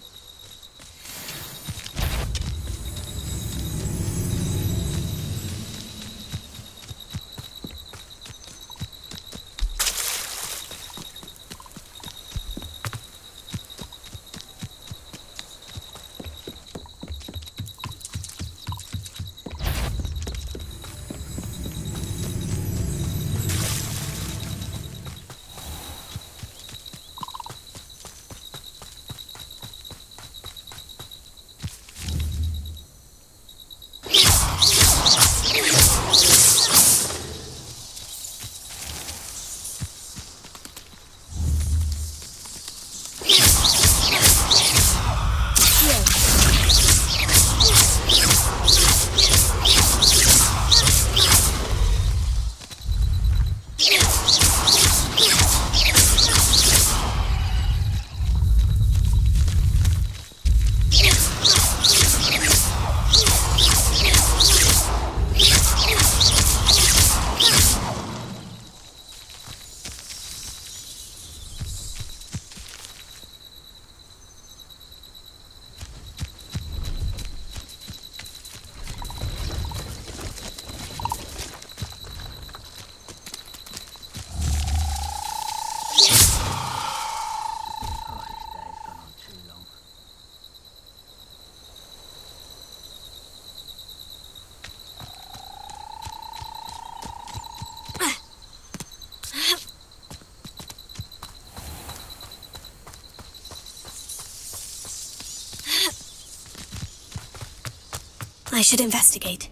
I should investigate.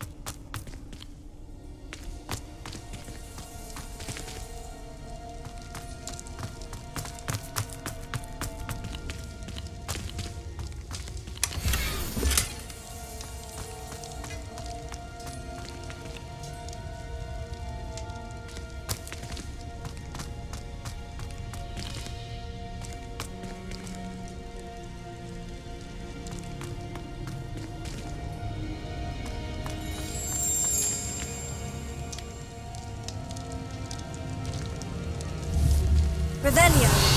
Revelio.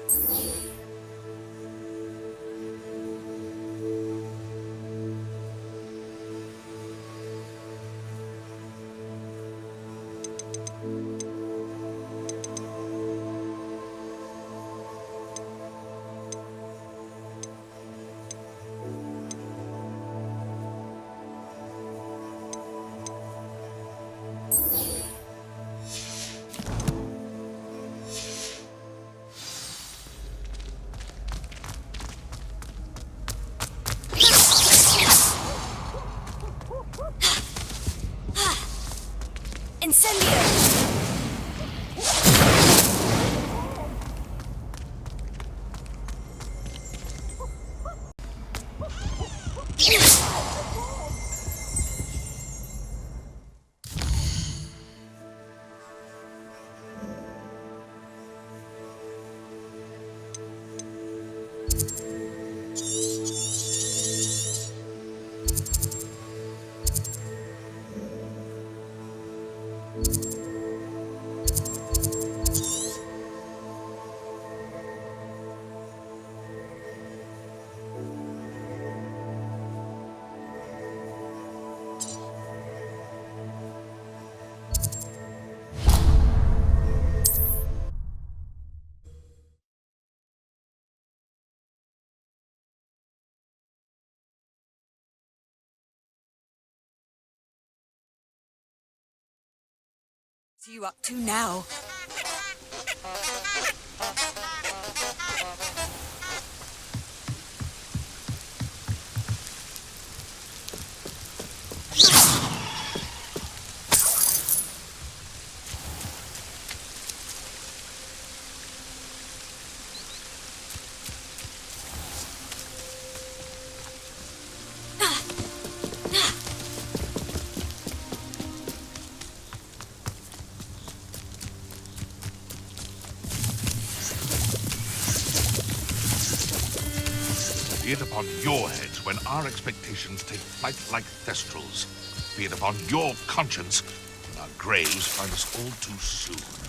What are you up to now? Be it upon your heads when our expectations take flight like thestrals. Be it upon your conscience when our graves find us all too soon.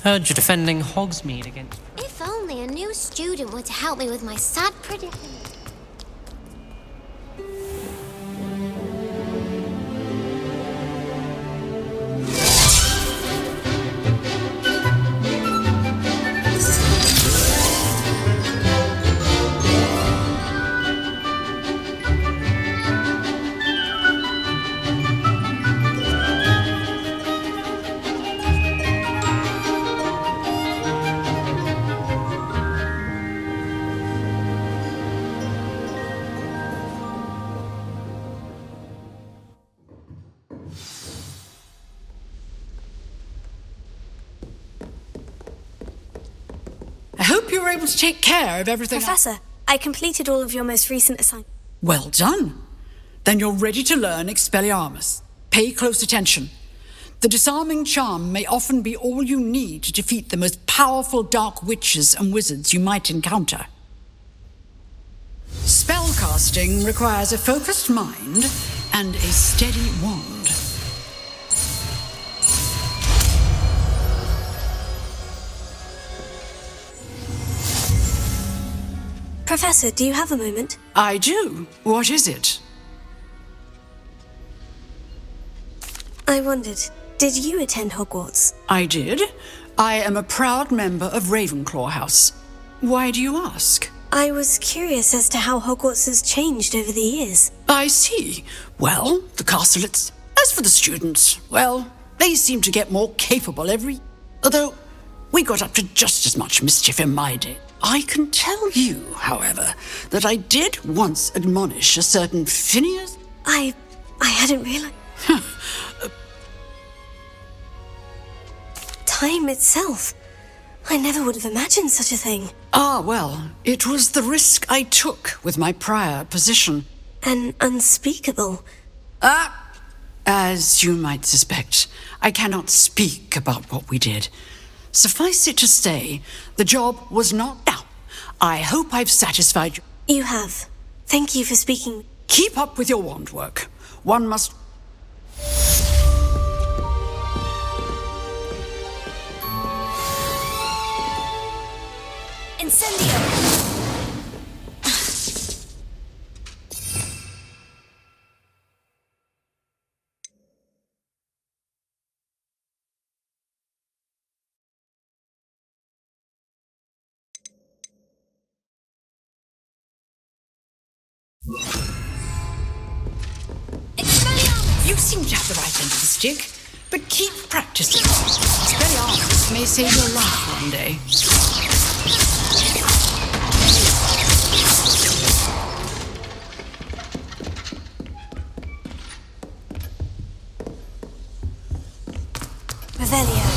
Heard you're defending Hogsmeade against... If only a new student were to help me with my sad predicament. I hope you were able to take care of everything. Professor, I completed all of your most recent assignments. Well done. Then you're ready to learn Expelliarmus. Pay close attention. The disarming charm may often be all you need to defeat the most powerful dark witches and wizards you might encounter. Spellcasting requires a focused mind and a steady wand. Professor, do you have a moment? I do. What is it? I wondered, did you attend Hogwarts? I did. I am a proud member of Ravenclaw House. Why do you ask? I was curious as to how Hogwarts has changed over the years. I see. Well, the castle as for the students, well, they seem to get more capable although we got up to just as much mischief in my day. I can tell you, however, that I did once admonish a certain Phineas. I hadn't realized. Time itself. I never would have imagined such a thing. Ah, well, it was the risk I took with my prior position. An unspeakable. As you might suspect, I cannot speak about what we did. Suffice it to say, the job was not down. I hope I've satisfied you. You have. Thank you for speaking. Keep up with your wand work. One must... Incendio! You seem to have the right end of the stick, but keep practicing. Expelliarmus may save your life one day. Revelio.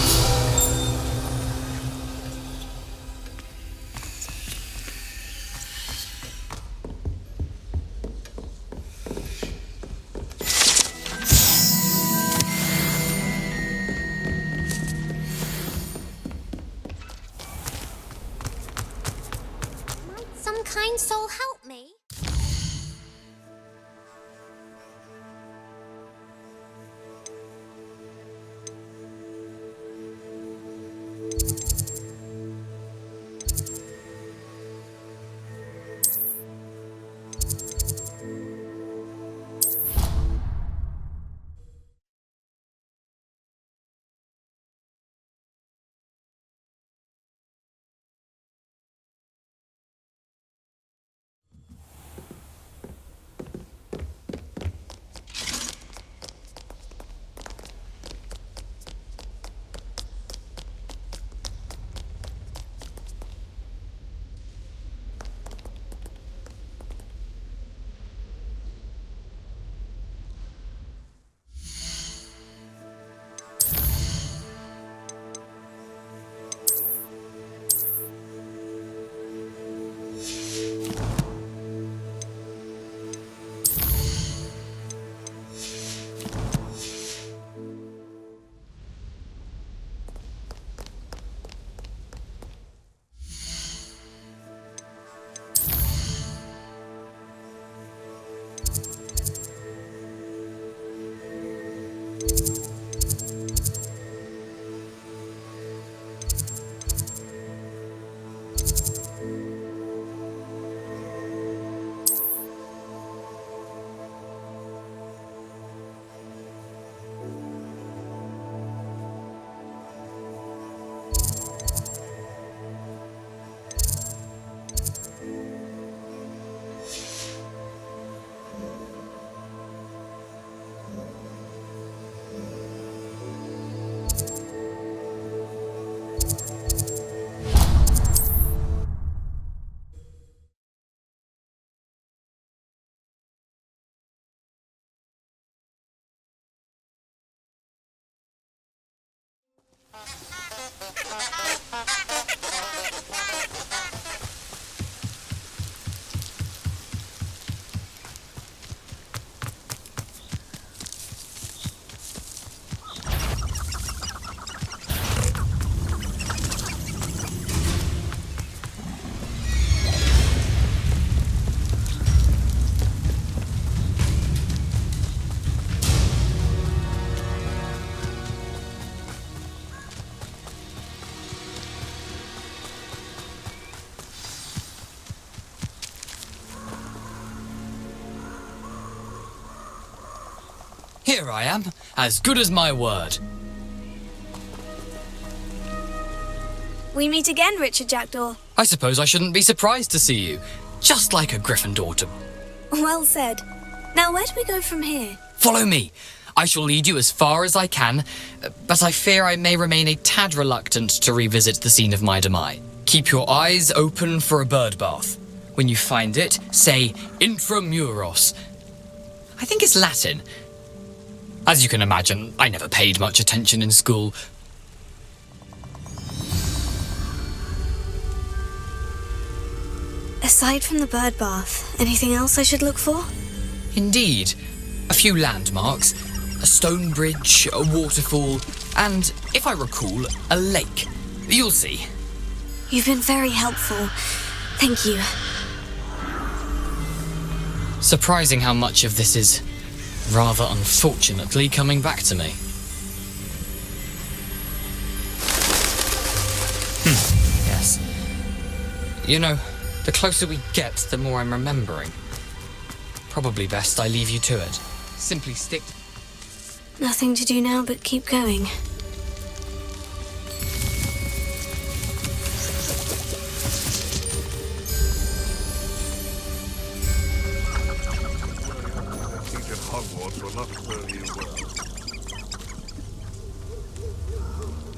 Some kind soul help me? Here I am, as good as my word. We meet again, Richard Jackdaw. I suppose I shouldn't be surprised to see you. Just like a Gryffindor to... Well said. Now, where do we go from here? Follow me. I shall lead you as far as I can, but I fear I may remain a tad reluctant to revisit the scene of my demise. Keep your eyes open for a bird bath. When you find it, say intramuros. I think it's Latin. As you can imagine, I never paid much attention in school. Aside from the bird bath, anything else I should look for? Indeed. A few landmarks, a stone bridge, a waterfall, and, if I recall, a lake. You'll see. You've been very helpful. Thank you. Surprising how much of this is, rather unfortunately, coming back to me. Yes. You know, the closer we get, the more I'm remembering. Probably best I leave you to it. Simply stick... Nothing to do now but keep going. Hogwarts will not serve you well.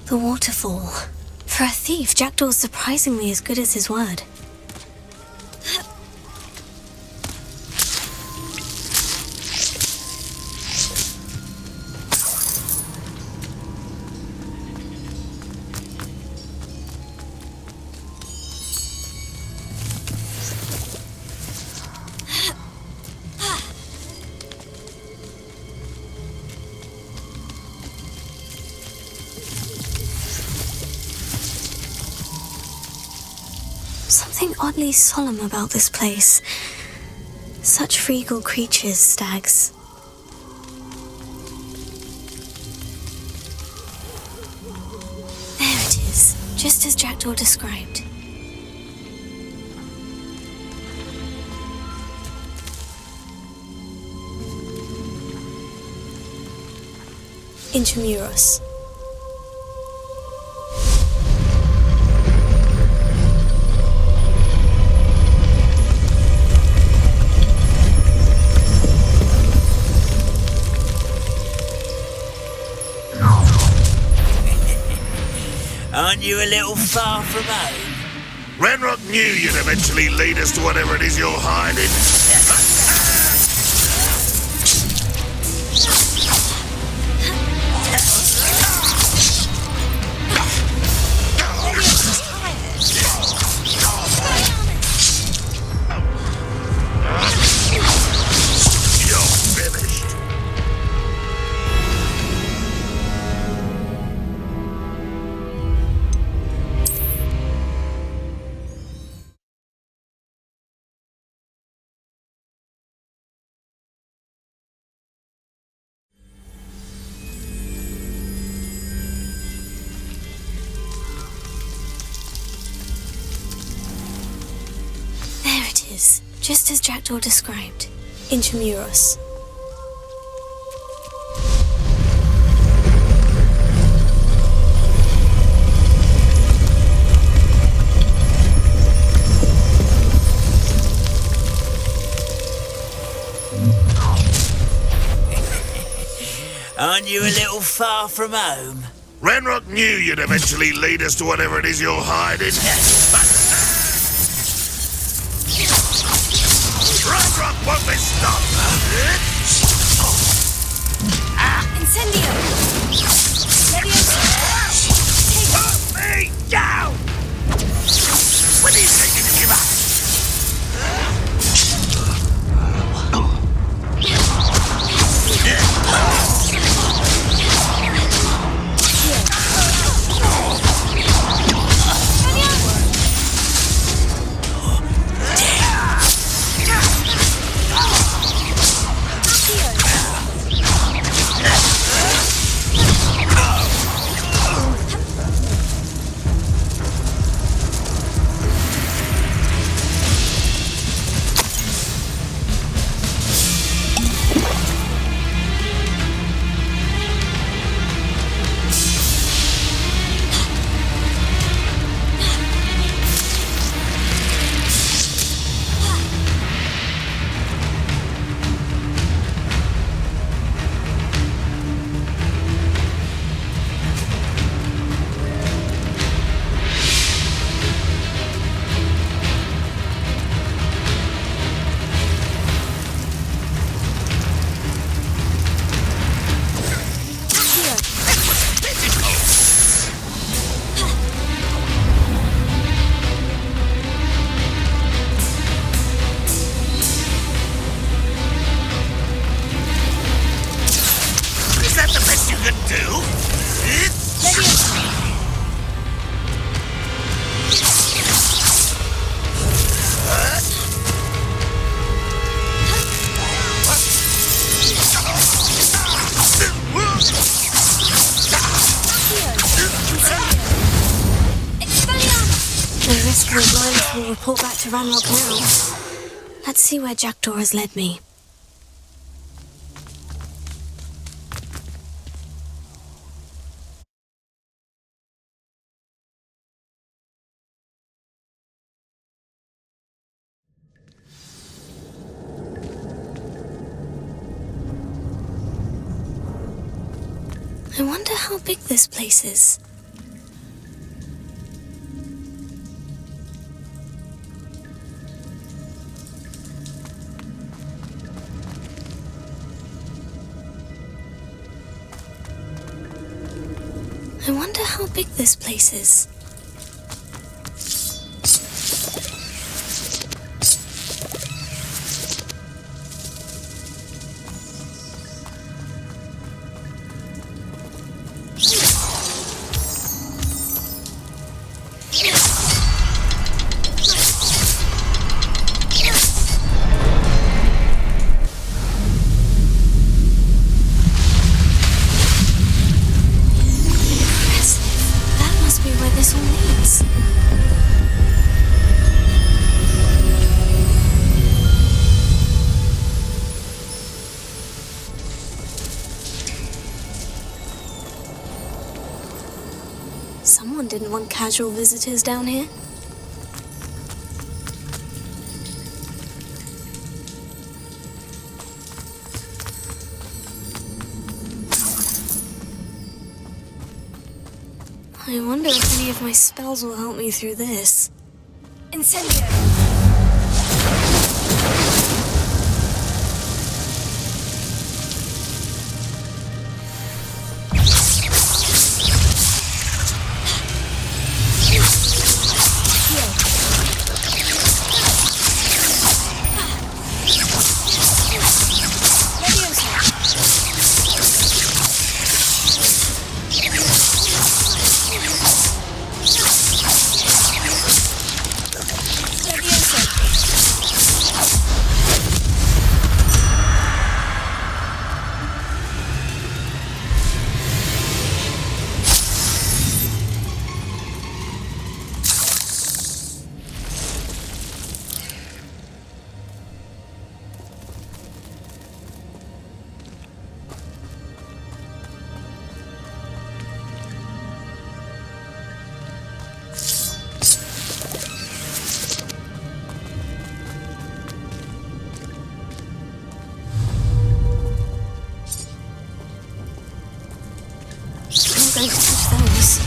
The waterfall. For a thief, Jackdaw's surprisingly as good as his word. Something oddly solemn about this place. Such regal creatures, stags. There it is, just as Jackdaw described. Intramuros. Aren't you a little far from home? Renrock knew you'd eventually lead us to whatever it is you're hiding. Just as Jackdaw described. Intramuros. Aren't you a little far from home? Renrock knew you'd eventually lead us to whatever it is you're hiding. Renrock won't be stopped! Incendio! Put me down! When are you taking to give up? rest of those loyalists will report back to Ranrock now. Let's see where Jackdaw has led me. I wonder how big this place is. I wonder how big this place is. Someone didn't want casual visitors down here. I wonder if any of my spells will help me through this. Incendio! Going to touch those.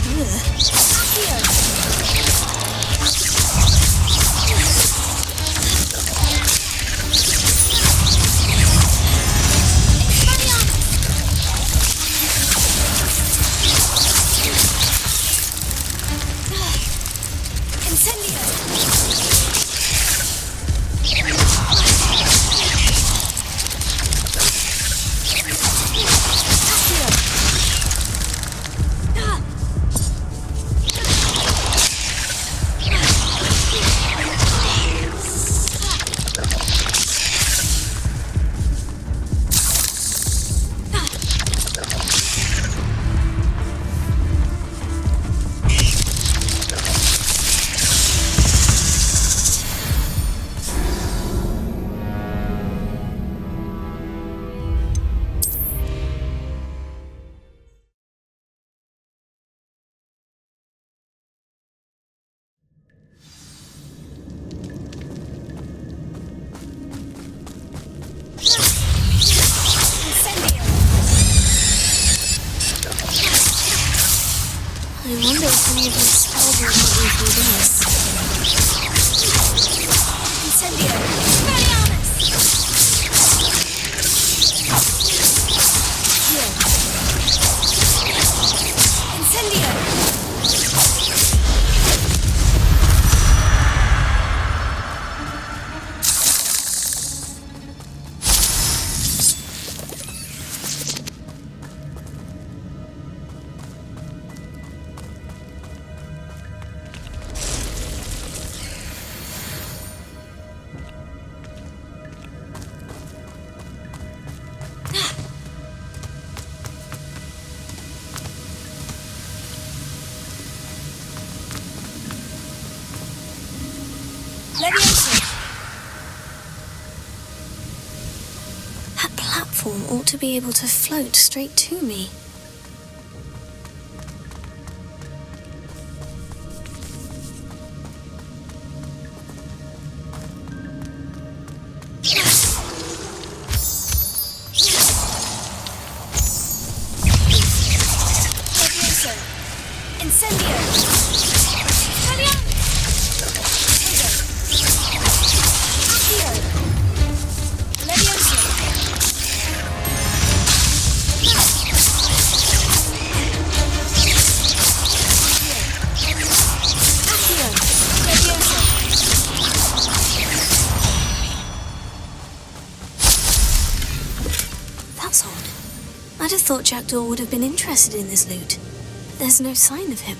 I wonder if any of my spells will help me through this. Incendio! Leviosa! That platform ought to be able to float straight to me. That's odd. I'd have thought Jackdaw would have been interested in this loot. There's no sign of him.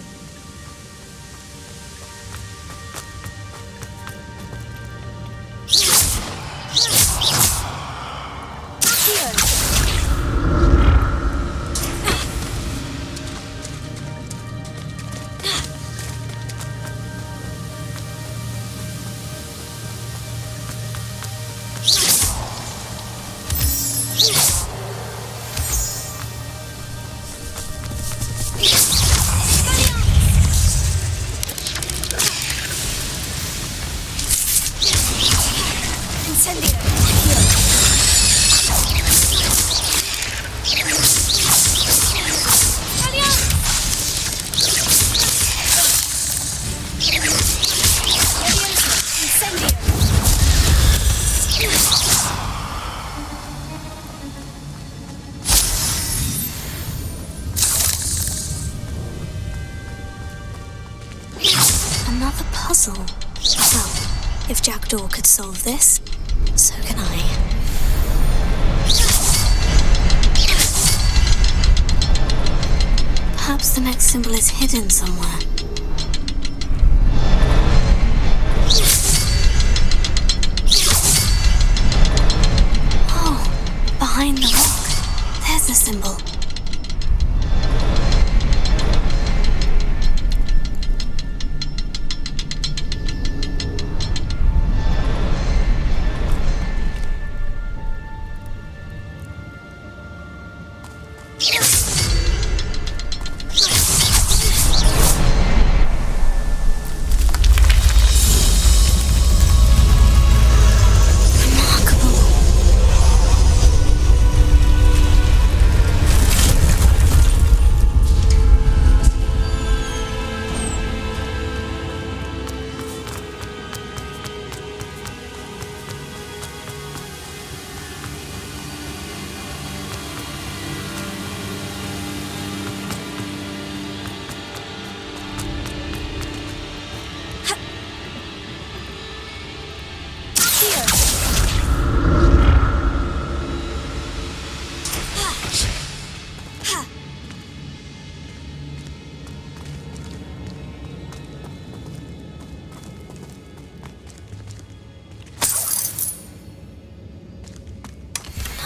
Another puzzle. Well, if Jackdaw could solve this, so can I. Perhaps the next symbol is hidden somewhere. Oh, behind the rock. There's the symbol.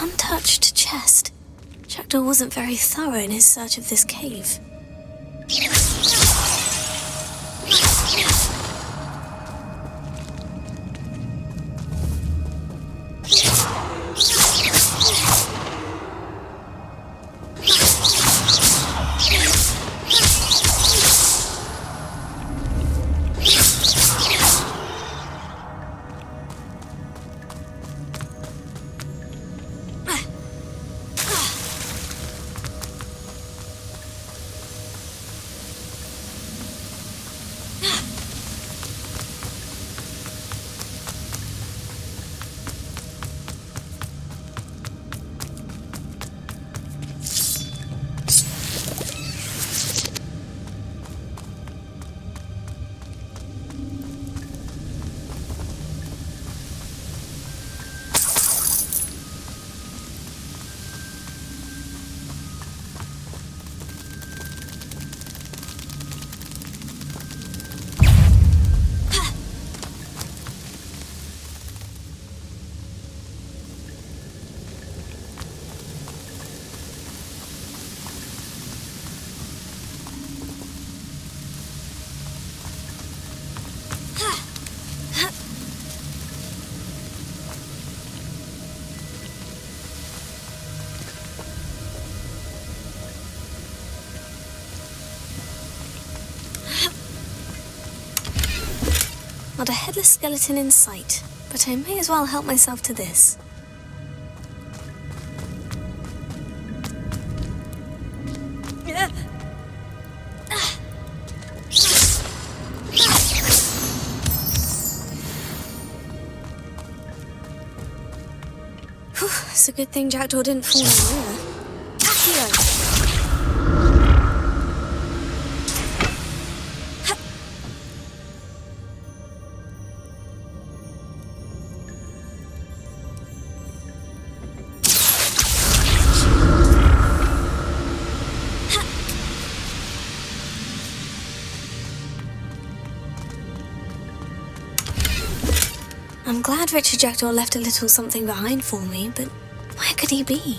Untouched chest. Jackdaw wasn't very thorough in his search of this cave. Not a headless skeleton in sight, but I may as well help myself to this. It's a good thing Jackdaw didn't fall in the river. Accio! I'm glad Richard Jackdaw left a little something behind for me, but where could he be?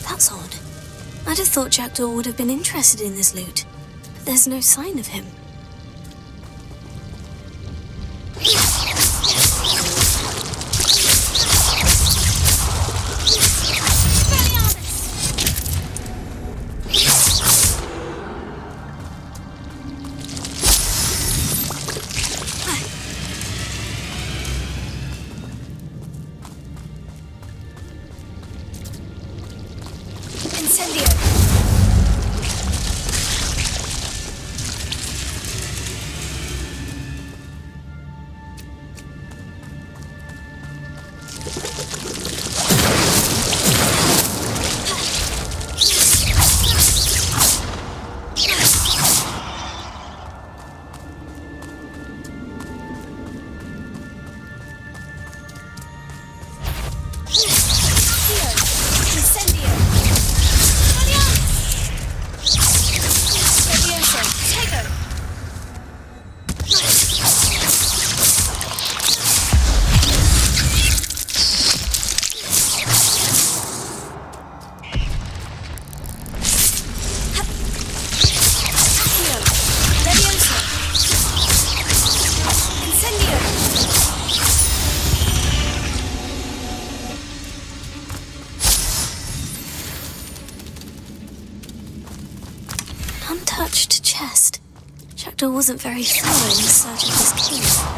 That's odd. I'd have thought Jackdaw would have been interested in this loot, but there's no sign of him. Untouched chest. Jackdaw wasn't very thorough in his search of this cave.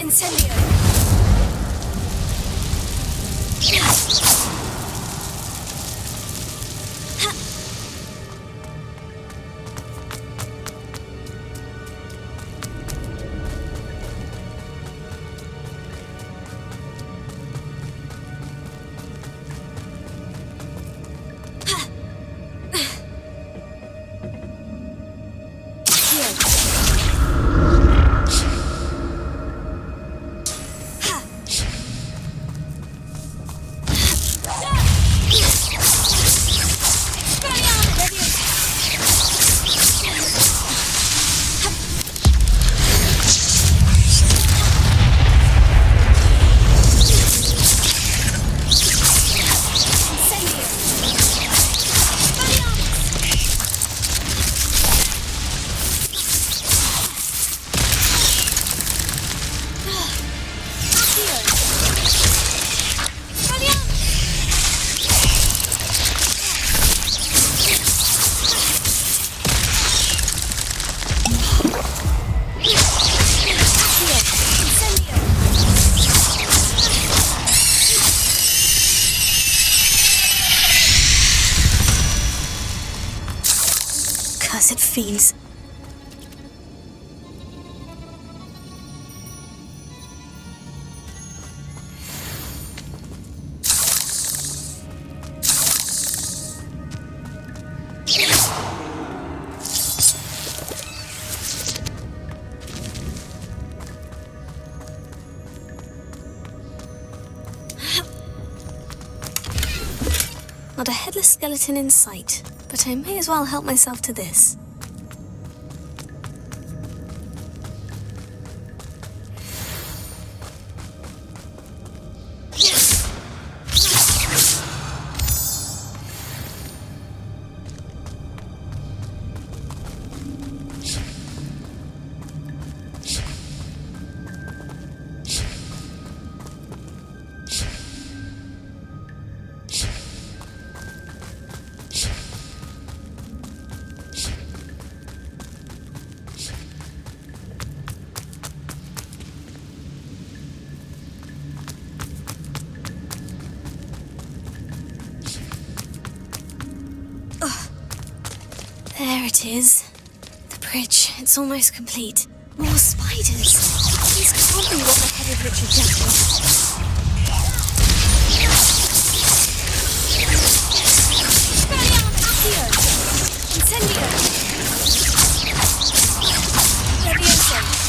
Incendio! fiends. Not a headless skeleton in sight, but I may as well help myself to this. There it is. The bridge. It's almost complete. More spiders. These can't be what the headed Richard Jack was. Incendio! Levioso!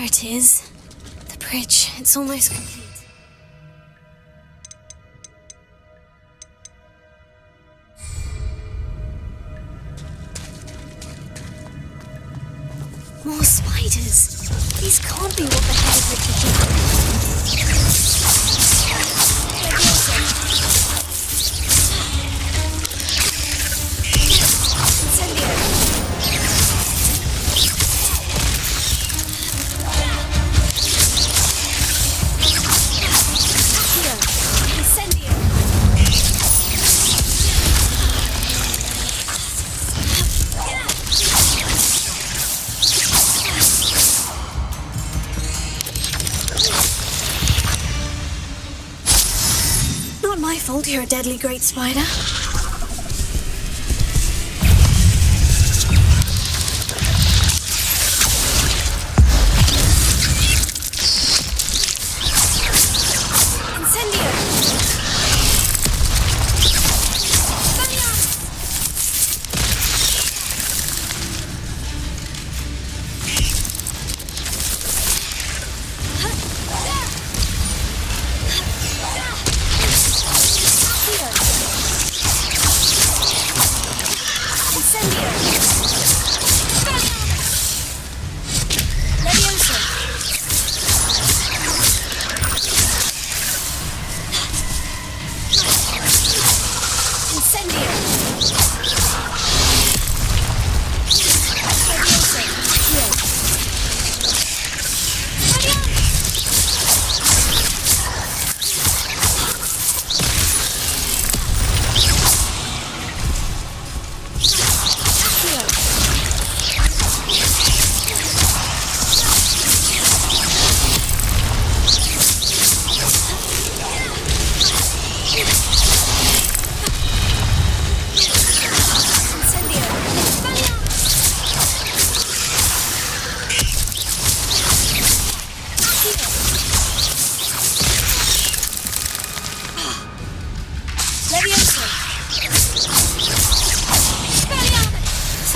it is. The bridge. It's almost complete. More spiders. These can't be what the head of Richard Not my fault you're a deadly great spider.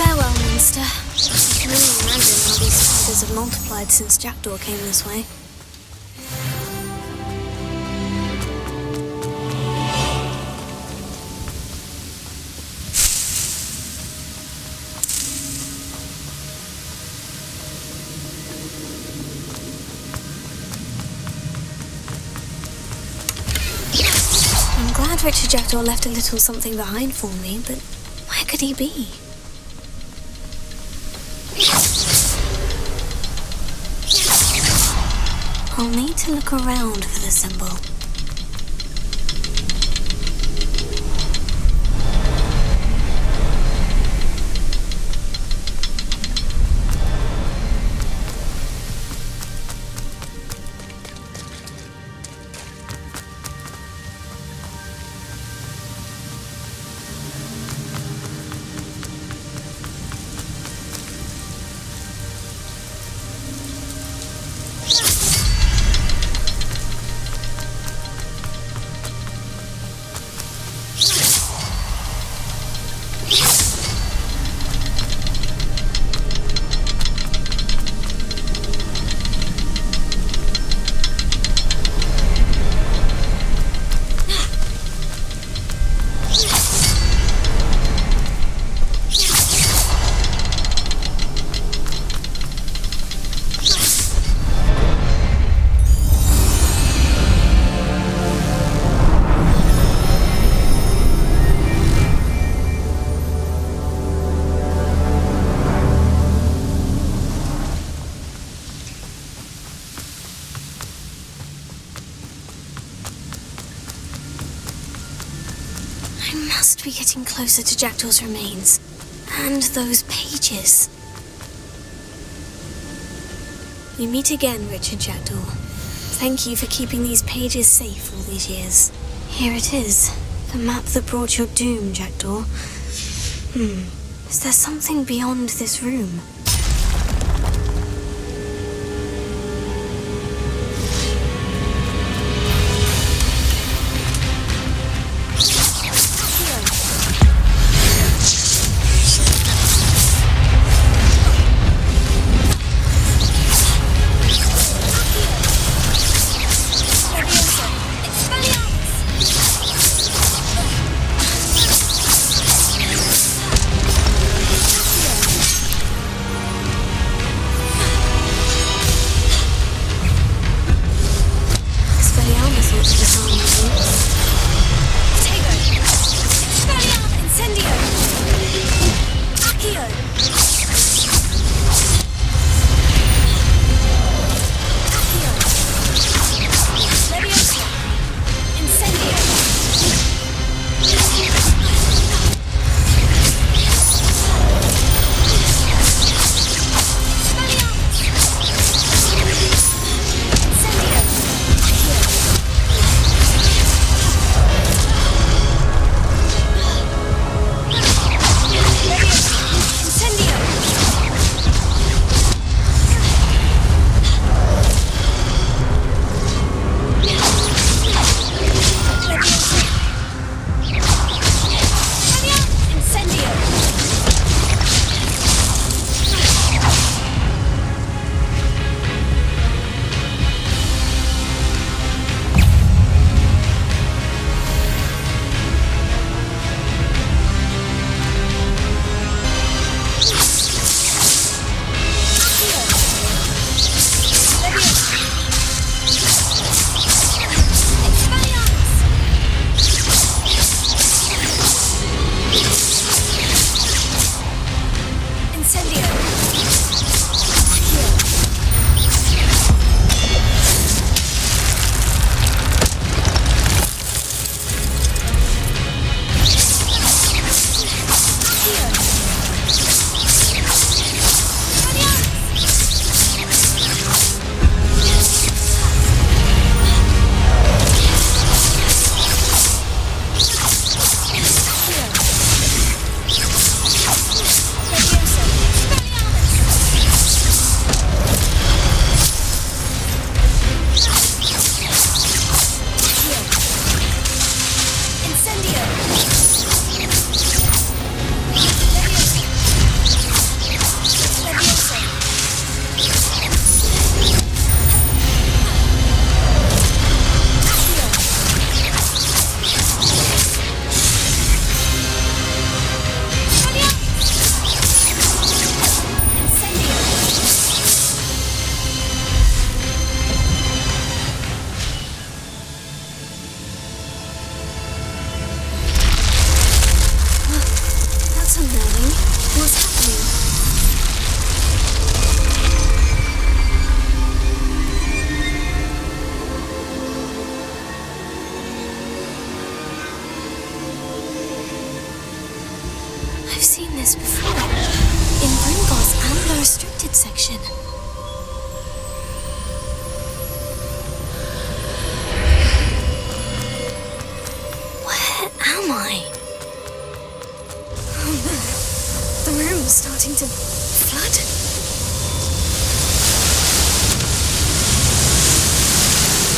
Farewell, monster. I can only imagine how these spiders have multiplied since Jackdaw came this way. I'm glad Richard Jackdaw left a little something behind for me, but where could he be? I'll need to look around for the symbol. I must be getting closer to Jackdaw's remains. And those pages. We meet again, Richard Jackdaw. Thank you for keeping these pages safe all these years. Here it is. The map that brought your doom, Jackdaw. Is there something beyond this room? What's happening? I've seen this before. In Gringotts and the restricted section. Where am I? Oh no. The room's starting to flood.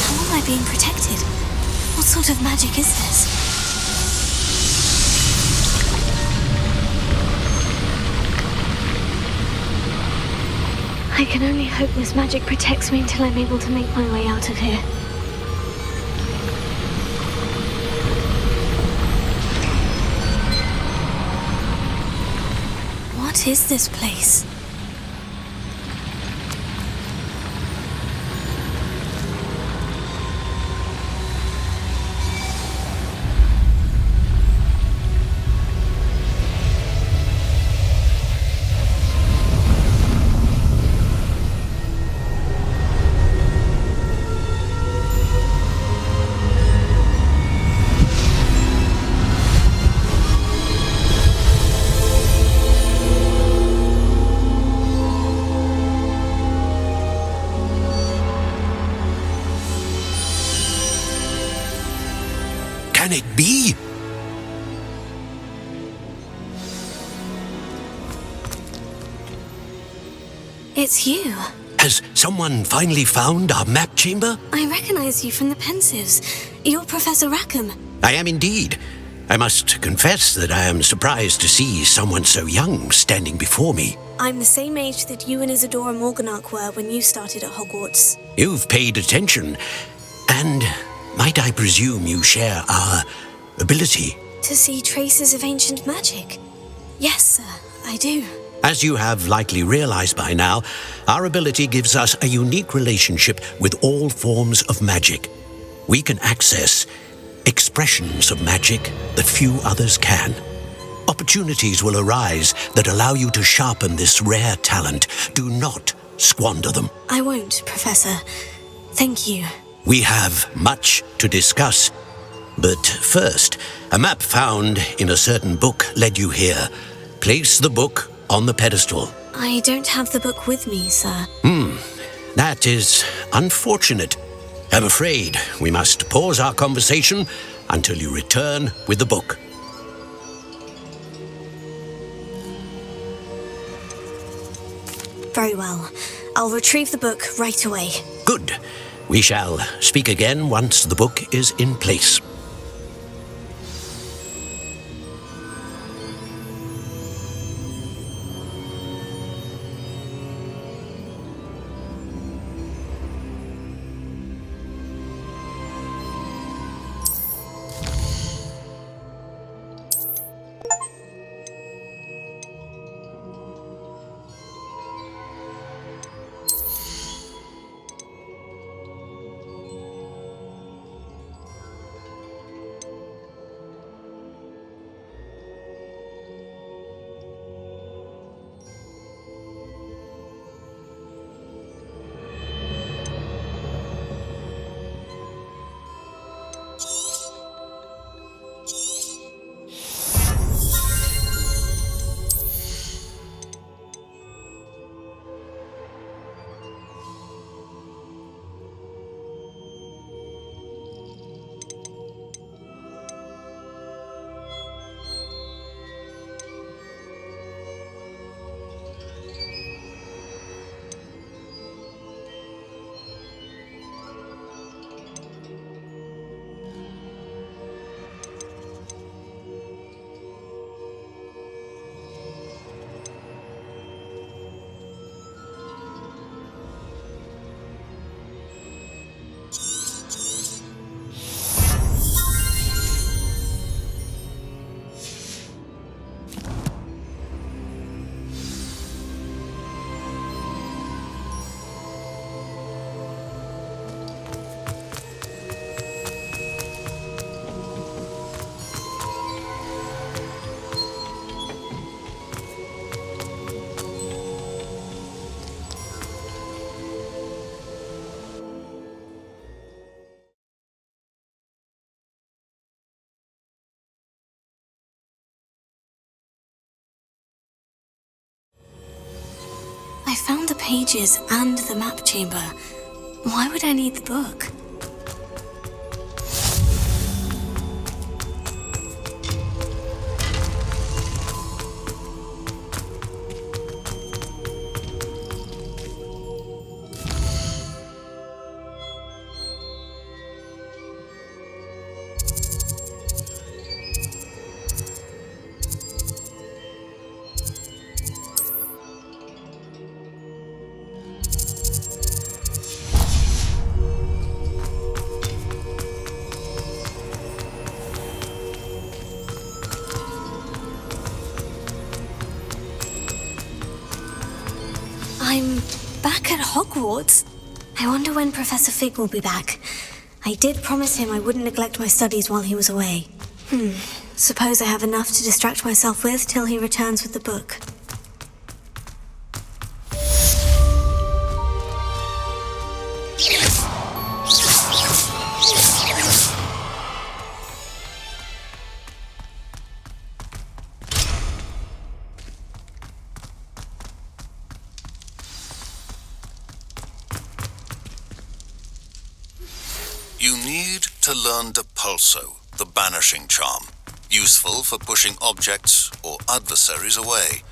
How am I being protected? What sort of magic is this? I can only hope this magic protects me until I'm able to make my way out of here. What is this place? Can it be? It's you. Has someone finally found our map chamber? I recognize you from the Pensives. You're Professor Rackham. I am indeed. I must confess that I am surprised to see someone so young standing before me. I'm the same age that you and Isadora Morganach were when you started at Hogwarts. You've paid attention, and might I presume you share our ability? To see traces of ancient magic? Yes, sir, I do. As you have likely realized by now, our ability gives us a unique relationship with all forms of magic. We can access expressions of magic that few others can. Opportunities will arise that allow you to sharpen this rare talent. Do not squander them. I won't, Professor. Thank you. We have much to discuss. But first, a map found in a certain book led you here. Place the book on the pedestal. I don't have the book with me, sir. That is unfortunate. I'm afraid we must pause our conversation until you return with the book. Very well. I'll retrieve the book right away. Good. We shall speak again once the book is in place. found the pages and the map chamber. Why would I need the book? I'm back at Hogwarts. I wonder when Professor Fig will be back. I did promise him I wouldn't neglect my studies while he was away. Suppose I have enough to distract myself with till he returns with the book. You need to learn Depulso, the banishing charm. Useful for pushing objects or adversaries away.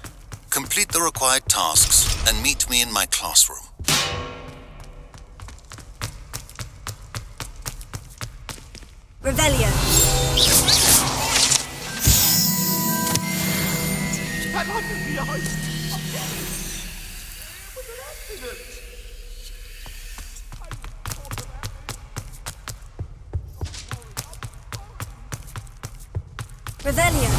Complete the required tasks and meet me in my classroom. Revelio. That mustn't be a heist. I'm sorry. It was an accident. Revelio.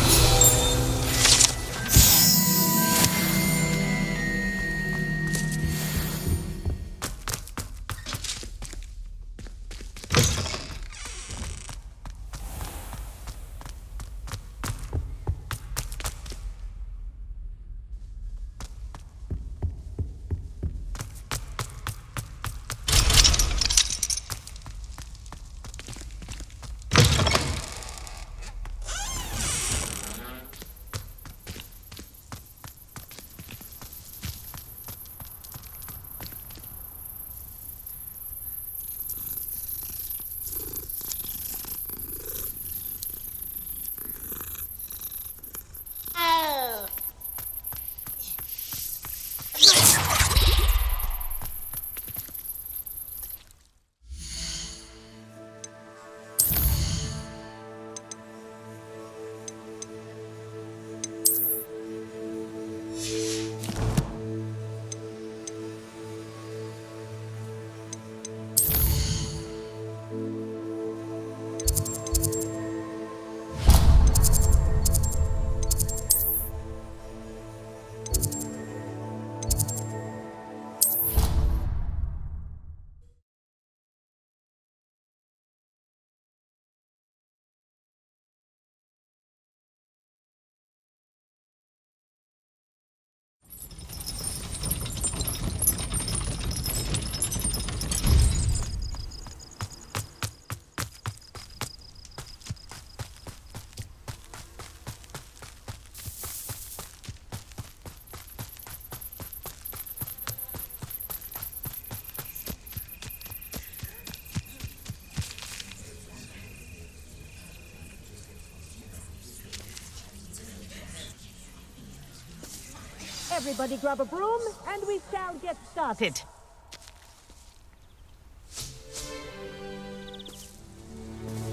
Everybody grab a broom, and we shall get started.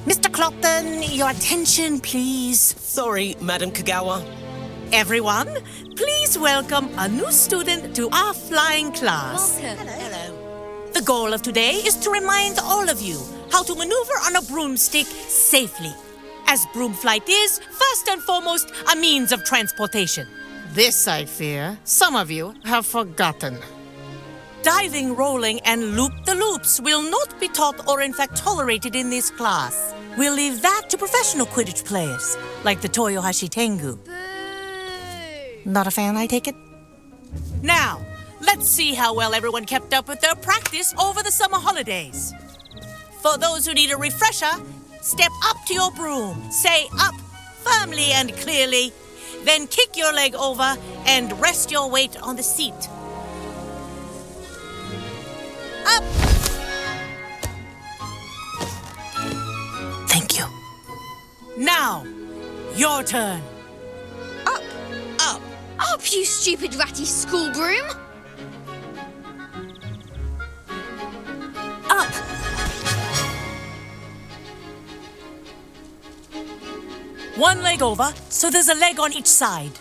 Mr. Clopton, your attention, please. Sorry, Madam Kagawa. Everyone, please welcome a new student to our flying class. Welcome. Hello. The goal of today is to remind all of you how to maneuver on a broomstick safely, as broom flight is, first and foremost, a means of transportation. This, I fear, some of you have forgotten. Diving, rolling, and loop-the-loops will not be taught or in fact tolerated in this class. We'll leave that to professional Quidditch players, like the Toyohashi Tengu. Not a fan, I take it? Now, let's see how well everyone kept up with their practice over the summer holidays. For those who need a refresher, step up to your broom, say up firmly and clearly, then kick your leg over and rest your weight on the seat. Now, your turn. Up, you stupid ratty school broom! Up! One leg over, so there's a leg on each side.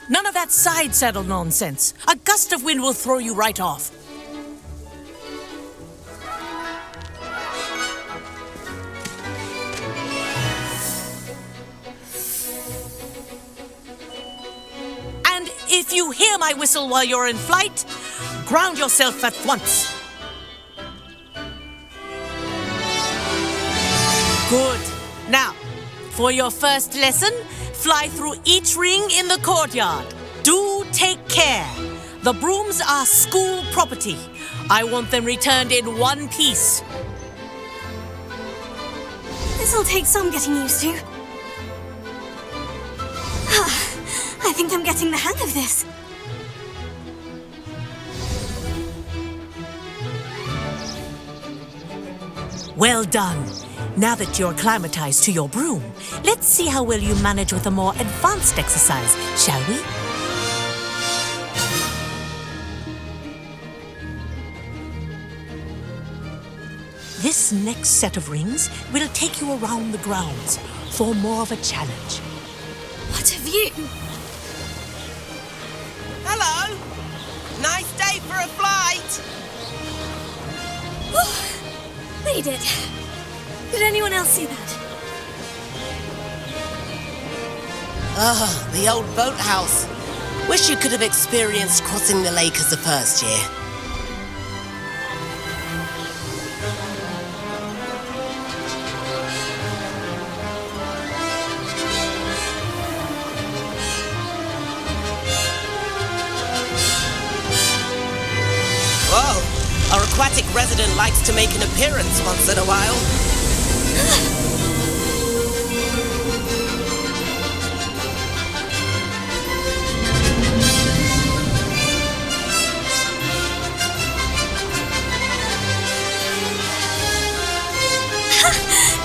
None of that side saddle nonsense. A gust of wind will throw you right off. And if you hear my whistle while you're in flight, ground yourself at once. Good. Now, for your first lesson, fly through each ring in the courtyard. Do take care. The brooms are school property. I want them returned in one piece. This'll take some getting used to. I think I'm getting the hang of this. Well done. Now that you're acclimatized to your broom, let's see how well you manage with a more advanced exercise, shall we? This next set of rings will take you around the grounds for more of a challenge. What a view! Hello! Nice day for a flight! Made it. Did anyone else see that? Ah, the old boathouse. Wish you could have experienced crossing the lake as a first year. Whoa, our aquatic resident likes to make an appearance once in a while.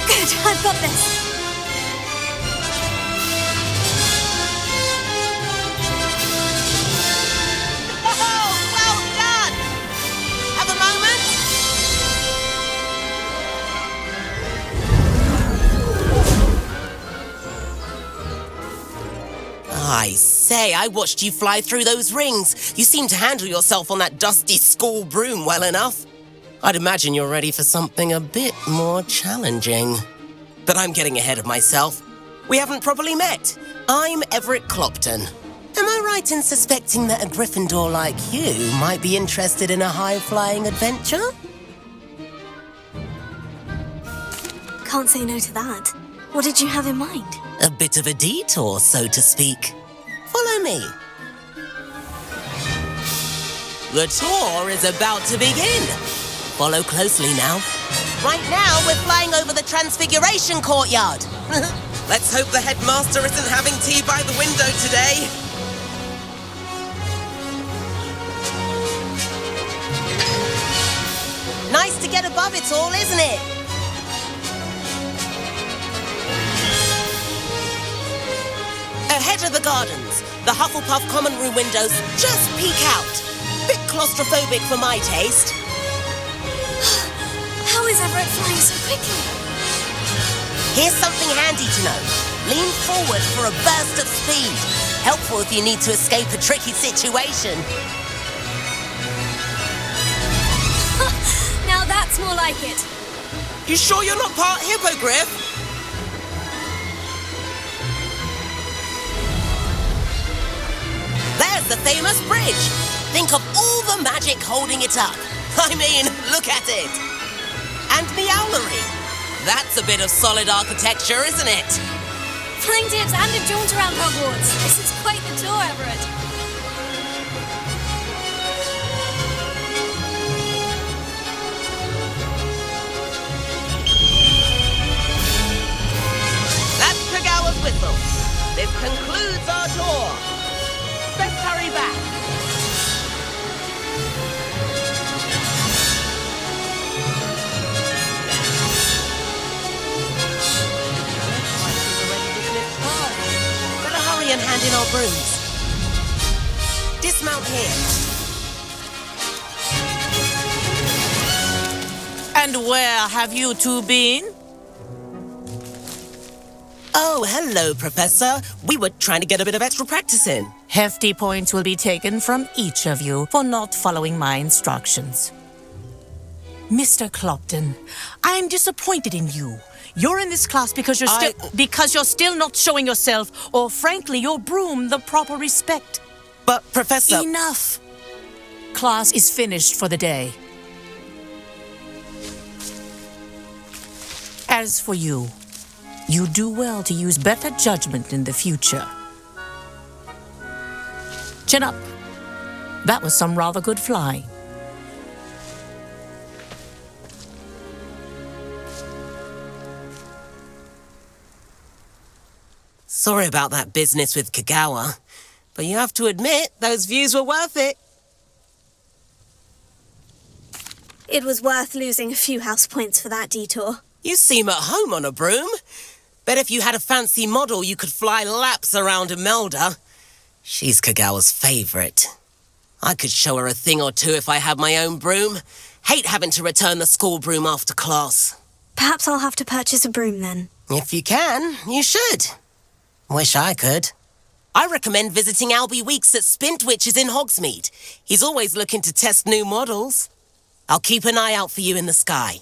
Good, I've got this. Oh, well done! Have a moment? I say, I watched you fly through those rings. You seem to handle yourself on that dusty school broom well enough. I'd imagine you're ready for something a bit more challenging. But I'm getting ahead of myself. We haven't properly met. I'm Everett Clopton. Am I right in suspecting that a Gryffindor like you might be interested in a high-flying adventure? Can't say no to that. What did you have in mind? A bit of a detour, so to speak. Follow me. The tour is about to begin. Follow closely now. Right now, we're flying over the Transfiguration Courtyard. Let's hope the headmaster isn't having tea by the window today. Nice to get above it all, isn't it? Ahead of the gardens, the Hufflepuff common room windows just peek out. Bit claustrophobic for my taste. How is Everett flying so quickly? Here's something handy to know. Lean forward for a burst of speed. Helpful if you need to escape a tricky situation. Now that's more like it. You sure you're not part hippogriff? There's the famous bridge. Think of all the magic holding it up. I mean, look at it. And Meowlery. That's a bit of solid architecture, isn't it? Flying tips and a jaunt around Hogwarts. This is quite the tour, Everett. That's Kagawa's whistle. This concludes our tour. Let's hurry back. and hand in our brooms. Dismount here. And where have you two been? Oh, hello, Professor. We were trying to get a bit of extra practice in. Hefty points will be taken from each of you for not following my instructions. Mr. Clopton, I am disappointed in you. You're in this class because you're still not showing yourself, or frankly, your broom, the proper respect. But, Professor... Enough. Class is finished for the day. As for you, you do well to use better judgment in the future. Chin up. That was some rather good flying. Sorry about that business with Kagawa, but you have to admit, those views were worth it. It was worth losing a few house points for that detour. You seem at home on a broom. Bet if you had a fancy model, you could fly laps around Imelda. She's Kagawa's favourite. I could show her a thing or two if I had my own broom. Hate having to return the school broom after class. Perhaps I'll have to purchase a broom then. If you can, you should. Wish I could. I recommend visiting Albie Weeks at Spintwitches in Hogsmeade. He's always looking to test new models. I'll keep an eye out for you in the sky.